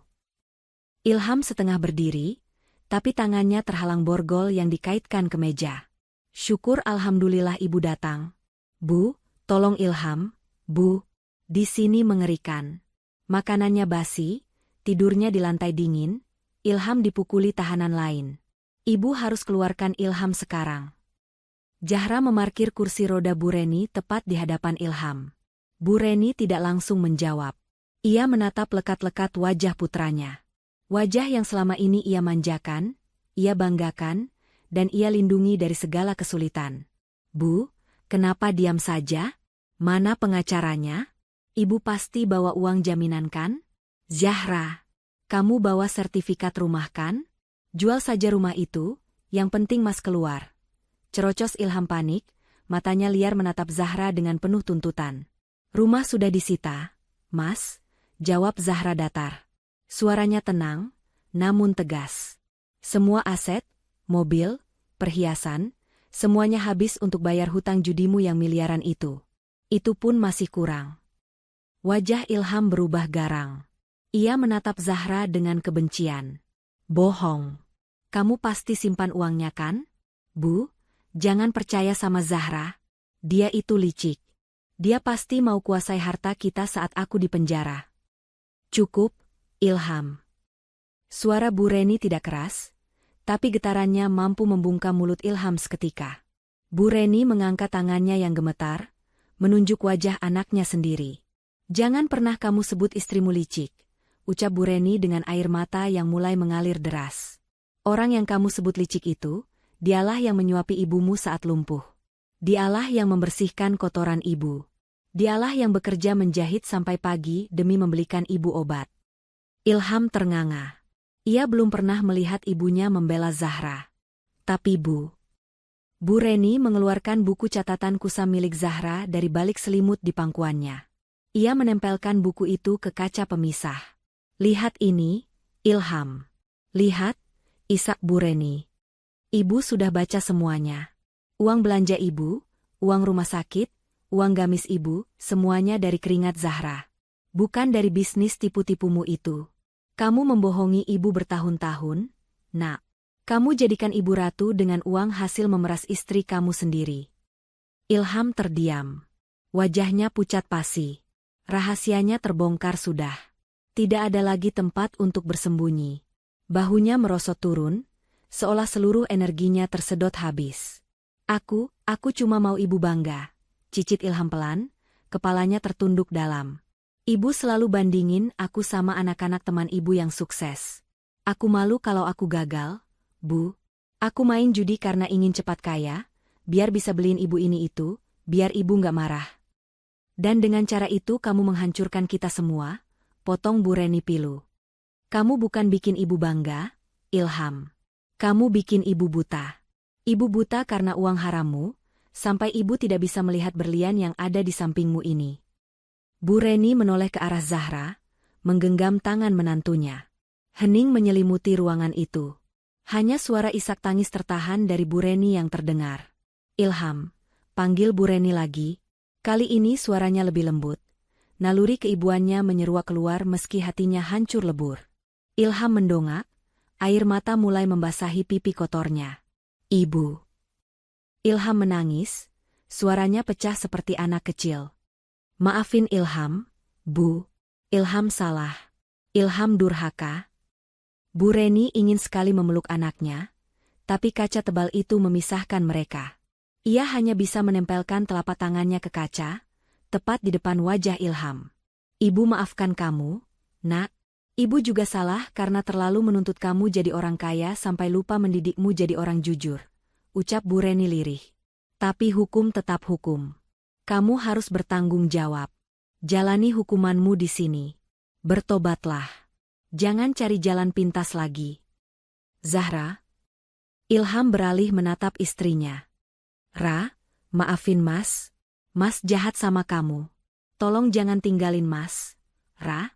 Ilham setengah berdiri, tapi tangannya terhalang borgol yang dikaitkan ke meja. "Syukur alhamdulillah ibu datang." "Bu, tolong Ilham, Bu." Di sini mengerikan. Makanannya basi, tidurnya di lantai dingin, Ilham dipukuli tahanan lain. "Ibu harus keluarkan Ilham sekarang." Zahra memarkir kursi roda Bu Reni tepat di hadapan Ilham. Bu Reni tidak langsung menjawab. Ia menatap lekat-lekat wajah putranya. Wajah yang selama ini ia manjakan, ia banggakan, dan ia lindungi dari segala kesulitan. "Bu, kenapa diam saja? Mana pengacaranya? Ibu pasti bawa uang jaminan kan?" "Zahra, kamu bawa sertifikat rumah kan? Jual saja rumah itu, yang penting Mas keluar." Cerocos Ilham panik, matanya liar menatap Zahra dengan penuh tuntutan. "Rumah sudah disita, Mas," jawab Zahra datar. Suaranya tenang, namun tegas. "Semua aset, mobil, perhiasan, semuanya habis untuk bayar hutang judimu yang miliaran itu. Itu pun masih kurang." Wajah Ilham berubah garang. Ia menatap Zahra dengan kebencian. "Bohong. Kamu pasti simpan uangnya kan? Bu, jangan percaya sama Zahra. Dia itu licik. Dia pasti mau kuasai harta kita saat aku di penjara." "Cukup, Ilham." Suara Bu Reni tidak keras, tapi getarannya mampu membungkam mulut Ilham seketika. Bu Reni mengangkat tangannya yang gemetar, menunjuk wajah anaknya sendiri. "Jangan pernah kamu sebut istrimu licik," ucap Bu Reni dengan air mata yang mulai mengalir deras. "Orang yang kamu sebut licik itu, dialah yang menyuapi ibumu saat lumpuh. Dialah yang membersihkan kotoran ibu. Dialah yang bekerja menjahit sampai pagi demi membelikan ibu obat." Ilham ternganga. Ia belum pernah melihat ibunya membela Zahra. "Tapi Bu." Bu Reni mengeluarkan buku catatan kusam milik Zahra dari balik selimut di pangkuannya. Ia menempelkan buku itu ke kaca pemisah. "Lihat ini, Ilham." "Lihat," isak Bu Reni. "Ibu sudah baca semuanya. Uang belanja ibu, uang rumah sakit, uang gamis ibu, semuanya dari keringat Zahra. Bukan dari bisnis tipu-tipumu itu. Kamu membohongi ibu bertahun-tahun, Nak. Kamu jadikan ibu ratu dengan uang hasil memeras istri kamu sendiri." Ilham terdiam. Wajahnya pucat pasi. Rahasianya terbongkar sudah. Tidak ada lagi tempat untuk bersembunyi. Bahunya merosot turun, seolah seluruh energinya tersedot habis. Aku cuma mau ibu bangga," cicit Ilham pelan, kepalanya tertunduk dalam. "Ibu selalu bandingin aku sama anak-anak teman ibu yang sukses. Aku malu kalau aku gagal, Bu. Aku main judi karena ingin cepat kaya, biar bisa beliin ibu ini itu, biar ibu nggak marah. Dan dengan cara itu kamu menghancurkan kita semua," potong Bu Reni pilu. "Kamu bukan bikin ibu bangga, Ilham. Kamu bikin ibu buta. Ibu buta karena uang harammu, sampai ibu tidak bisa melihat berlian yang ada di sampingmu ini." Bu Reni menoleh ke arah Zahra, menggenggam tangan menantunya. Hening menyelimuti ruangan itu. Hanya suara isak tangis tertahan dari Bu Reni yang terdengar. Ilham, panggil Bu Reni lagi. Kali ini suaranya lebih lembut. Naluri keibuannya menyeruak keluar meski hatinya hancur lebur. Ilham mendongak, air mata mulai membasahi pipi kotornya. Ibu. Ilham menangis, suaranya pecah seperti anak kecil. Maafin Ilham, Bu. Ilham salah. Ilham durhaka. Bu Reni ingin sekali memeluk anaknya, tapi kaca tebal itu memisahkan mereka. Ia hanya bisa menempelkan telapak tangannya ke kaca, tepat di depan wajah Ilham. Ibu maafkan kamu, Nak. Ibu juga salah karena terlalu menuntut kamu jadi orang kaya sampai lupa mendidikmu jadi orang jujur, ucap Bu Reni lirih. Tapi hukum tetap hukum. Kamu harus bertanggung jawab. Jalani hukumanmu di sini. Bertobatlah. Jangan cari jalan pintas lagi. Zahra. Ilham beralih menatap istrinya. Ra, maafin Mas. Mas jahat sama kamu. Tolong jangan tinggalin Mas. Ra.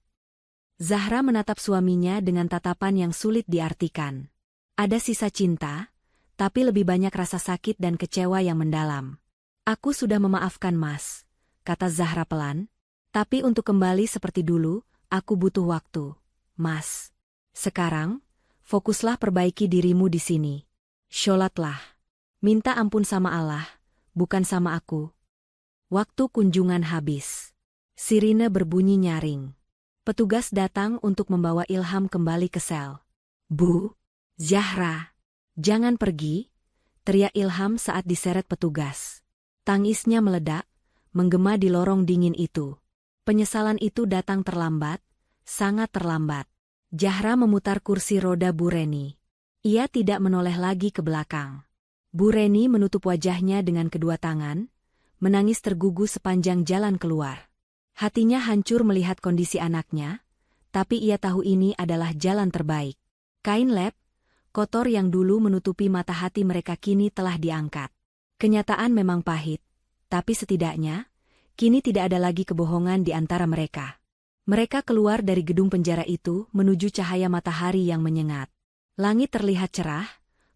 Zahra menatap suaminya dengan tatapan yang sulit diartikan. Ada sisa cinta, tapi lebih banyak rasa sakit dan kecewa yang mendalam. Aku sudah memaafkan Mas, kata Zahra pelan. Tapi untuk kembali seperti dulu, aku butuh waktu. Mas, sekarang, fokuslah perbaiki dirimu di sini. Sholatlah. Minta ampun sama Allah, bukan sama aku. Waktu kunjungan habis. Sirine berbunyi nyaring. Petugas datang untuk membawa Ilham kembali ke sel. Bu, Zahra, jangan pergi, teriak Ilham saat diseret petugas. Tangisnya meledak, menggema di lorong dingin itu. Penyesalan itu datang terlambat, sangat terlambat. Zahra memutar kursi roda Bu Reni. Ia tidak menoleh lagi ke belakang. Bu Reni menutup wajahnya dengan kedua tangan, menangis tergugu sepanjang jalan keluar. Hatinya hancur melihat kondisi anaknya, tapi ia tahu ini adalah jalan terbaik. Kain lap, kotor yang dulu menutupi mata hati mereka kini telah diangkat. Kenyataan memang pahit, tapi setidaknya, kini tidak ada lagi kebohongan di antara mereka. Mereka keluar dari gedung penjara itu menuju cahaya matahari yang menyengat. Langit terlihat cerah,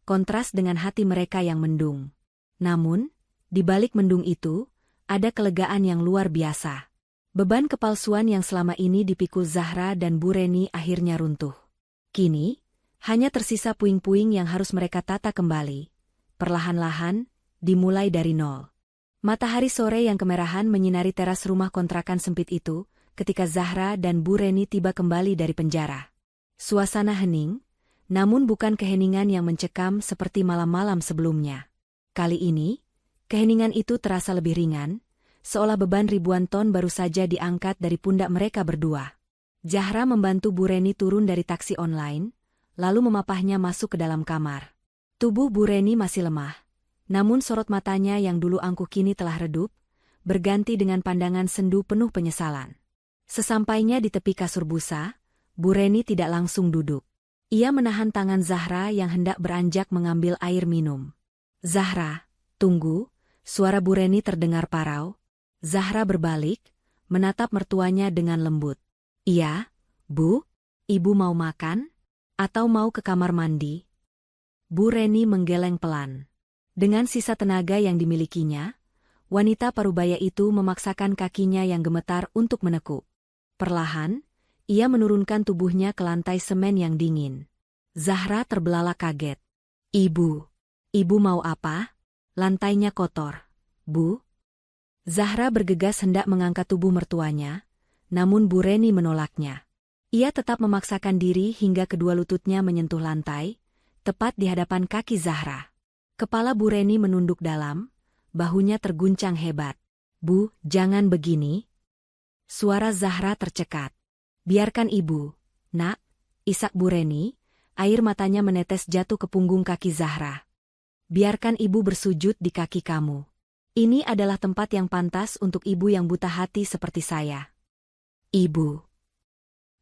kontras dengan hati mereka yang mendung. Namun, di balik mendung itu, ada kelegaan yang luar biasa. Beban kepalsuan yang selama ini dipikul Zahra dan Bu Reni akhirnya runtuh. Kini, hanya tersisa puing-puing yang harus mereka tata kembali. Perlahan-lahan, dimulai dari nol. Matahari sore yang kemerahan menyinari teras rumah kontrakan sempit itu, ketika Zahra dan Bu Reni tiba kembali dari penjara. Suasana hening, namun bukan keheningan yang mencekam seperti malam-malam sebelumnya. Kali ini, keheningan itu terasa lebih ringan, seolah beban ribuan ton baru saja diangkat dari pundak mereka berdua. Zahra membantu Bu Reni turun dari taksi online, lalu memapahnya masuk ke dalam kamar. Tubuh Bu Reni masih lemah, namun sorot matanya yang dulu angkuh kini telah redup, berganti dengan pandangan sendu penuh penyesalan. Sesampainya di tepi kasur busa, Bu Reni tidak langsung duduk. Ia menahan tangan Zahra yang hendak beranjak mengambil air minum. Zahra, tunggu, suara Bu Reni terdengar parau. Zahra berbalik, menatap mertuanya dengan lembut. Iya, Bu, Ibu mau makan? Atau mau ke kamar mandi? Bu Reni menggeleng pelan. Dengan sisa tenaga yang dimilikinya, wanita parubaya itu memaksakan kakinya yang gemetar untuk menekuk. Perlahan, ia menurunkan tubuhnya ke lantai semen yang dingin. Zahra terbelalak kaget. Ibu mau apa? Lantainya kotor. Bu? Zahra bergegas hendak mengangkat tubuh mertuanya, namun Bu Reni menolaknya. Ia tetap memaksakan diri hingga kedua lututnya menyentuh lantai, tepat di hadapan kaki Zahra. Kepala Bu Reni menunduk dalam, bahunya terguncang hebat. Bu, jangan begini. Suara Zahra tercekat. Biarkan Ibu, Nak, isak Bu Reni, air matanya menetes jatuh ke punggung kaki Zahra. Biarkan Ibu bersujud di kaki kamu. Ini adalah tempat yang pantas untuk ibu yang buta hati seperti saya. Ibu.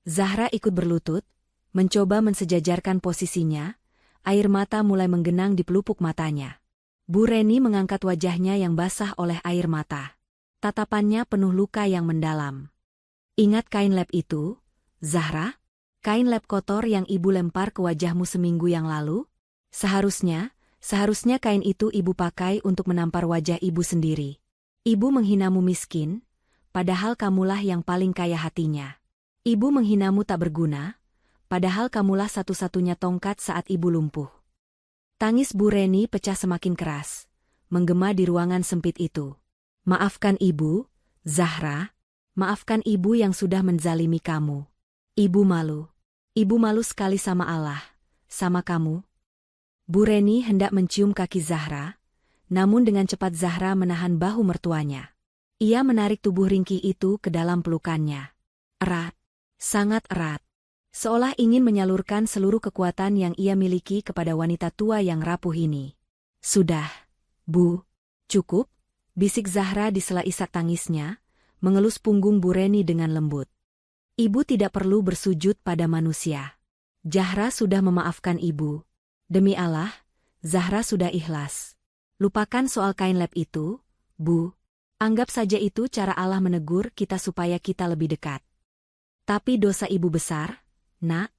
Zahra ikut berlutut, mencoba mensejajarkan posisinya, air mata mulai menggenang di pelupuk matanya. Bu Reni mengangkat wajahnya yang basah oleh air mata. Tatapannya penuh luka yang mendalam. Ingat kain lap itu, Zahra? Kain lap kotor yang ibu lempar ke wajahmu seminggu yang lalu? Seharusnya kain itu ibu pakai untuk menampar wajah ibu sendiri. Ibu menghinamu miskin, padahal kamulah yang paling kaya hatinya. Ibu menghinamu tak berguna, padahal kamulah satu-satunya tongkat saat ibu lumpuh. Tangis Bu Reni pecah semakin keras, menggema di ruangan sempit itu. Maafkan ibu, Zahra. Maafkan ibu yang sudah menzalimi kamu. Ibu malu. Ibu malu sekali sama Allah, sama kamu. Bu Reni hendak mencium kaki Zahra, namun dengan cepat Zahra menahan bahu mertuanya. Ia menarik tubuh ringkih itu ke dalam pelukannya. Erat, sangat erat. Seolah ingin menyalurkan seluruh kekuatan yang ia miliki kepada wanita tua yang rapuh ini. Sudah, Bu. Cukup, bisik Zahra di sela isak tangisnya, mengelus punggung Bu Reni dengan lembut. Ibu tidak perlu bersujud pada manusia. Zahra sudah memaafkan ibu. Demi Allah, Zahra sudah ikhlas. Lupakan soal kain lap itu, Bu. Anggap saja itu cara Allah menegur kita supaya kita lebih dekat. Tapi dosa ibu besar, Nak.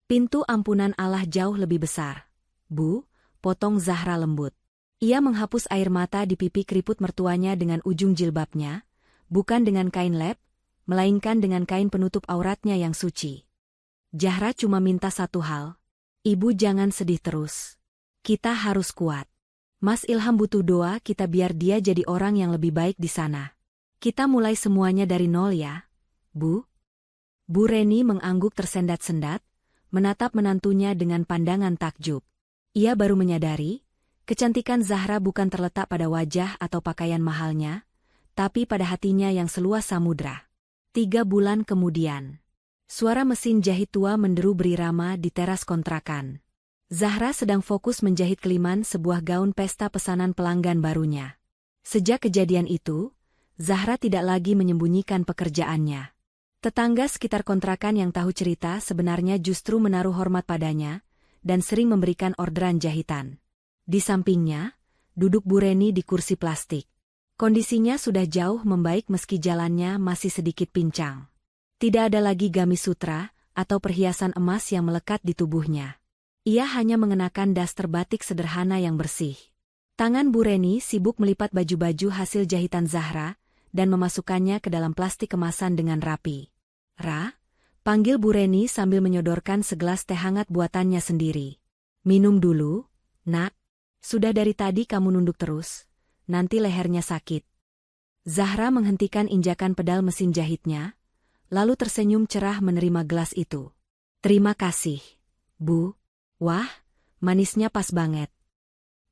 Pintu ampunan Allah jauh lebih besar. Bu, potong Zahra lembut. Ia menghapus air mata di pipi keriput mertuanya dengan ujung jilbabnya, bukan dengan kain lap, melainkan dengan kain penutup auratnya yang suci. Zahra cuma minta satu hal. Ibu jangan sedih terus. Kita harus kuat. Mas Ilham butuh doa kita biar dia jadi orang yang lebih baik di sana. Kita mulai semuanya dari nol ya, Bu. Bu Reni mengangguk tersendat-sendat, menatap menantunya dengan pandangan takjub. Ia baru menyadari, kecantikan Zahra bukan terletak pada wajah atau pakaian mahalnya, tapi pada hatinya yang seluas samudra. 3 bulan kemudian, suara mesin jahit tua menderu berirama di teras kontrakan. Zahra sedang fokus menjahit keliman sebuah gaun pesta pesanan pelanggan barunya. Sejak kejadian itu, Zahra tidak lagi menyembunyikan pekerjaannya. Tetangga sekitar kontrakan yang tahu cerita sebenarnya justru menaruh hormat padanya, dan sering memberikan orderan jahitan. Di sampingnya, duduk Bu Reni di kursi plastik. Kondisinya sudah jauh membaik meski jalannya masih sedikit pincang. Tidak ada lagi gamis sutra atau perhiasan emas yang melekat di tubuhnya. Ia hanya mengenakan daster batik sederhana yang bersih. Tangan Bu Reni sibuk melipat baju-baju hasil jahitan Zahra dan memasukkannya ke dalam plastik kemasan dengan rapi. Ra, panggil Bu Reni sambil menyodorkan segelas teh hangat buatannya sendiri. Minum dulu, Nak. Sudah dari tadi kamu nunduk terus. Nanti lehernya sakit. Zahra menghentikan injakan pedal mesin jahitnya, lalu tersenyum cerah menerima gelas itu. Terima kasih, Bu. Wah, manisnya pas banget.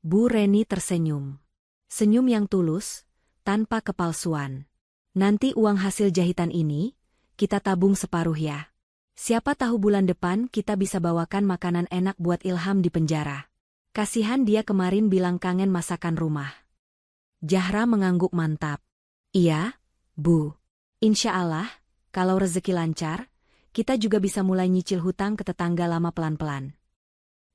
Bu Reni tersenyum. Senyum yang tulus, tanpa kepalsuan. Nanti uang hasil jahitan ini, kita tabung separuh ya. Siapa tahu bulan depan kita bisa bawakan makanan enak buat Ilham di penjara. Kasihan dia kemarin bilang kangen masakan rumah. Zahra mengangguk mantap. Iya, Bu. Insya Allah, kalau rezeki lancar, kita juga bisa mulai nyicil hutang ke tetangga lama pelan-pelan.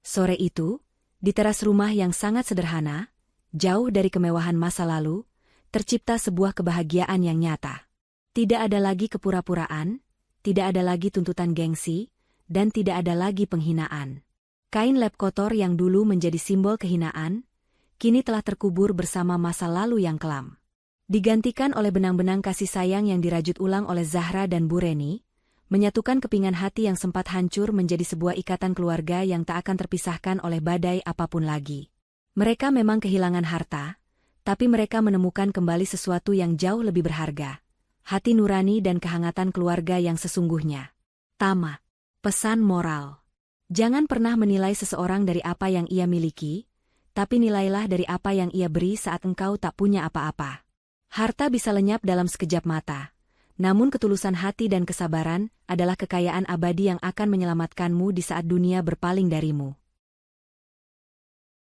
Sore itu, di teras rumah yang sangat sederhana, jauh dari kemewahan masa lalu, tercipta sebuah kebahagiaan yang nyata. Tidak ada lagi kepura-puraan, tidak ada lagi tuntutan gengsi, dan tidak ada lagi penghinaan. Kain lap kotor yang dulu menjadi simbol kehinaan, kini telah terkubur bersama masa lalu yang kelam. Digantikan oleh benang-benang kasih sayang yang dirajut ulang oleh Zahra dan Bu Reni, menyatukan kepingan hati yang sempat hancur menjadi sebuah ikatan keluarga yang tak akan terpisahkan oleh badai apapun lagi. Mereka memang kehilangan harta, tapi mereka menemukan kembali sesuatu yang jauh lebih berharga. Hati nurani dan kehangatan keluarga yang sesungguhnya. Tamat. Pesan moral. Jangan pernah menilai seseorang dari apa yang ia miliki, tapi nilailah dari apa yang ia beri saat engkau tak punya apa-apa. Harta bisa lenyap dalam sekejap mata, namun ketulusan hati dan kesabaran adalah kekayaan abadi yang akan menyelamatkanmu di saat dunia berpaling darimu.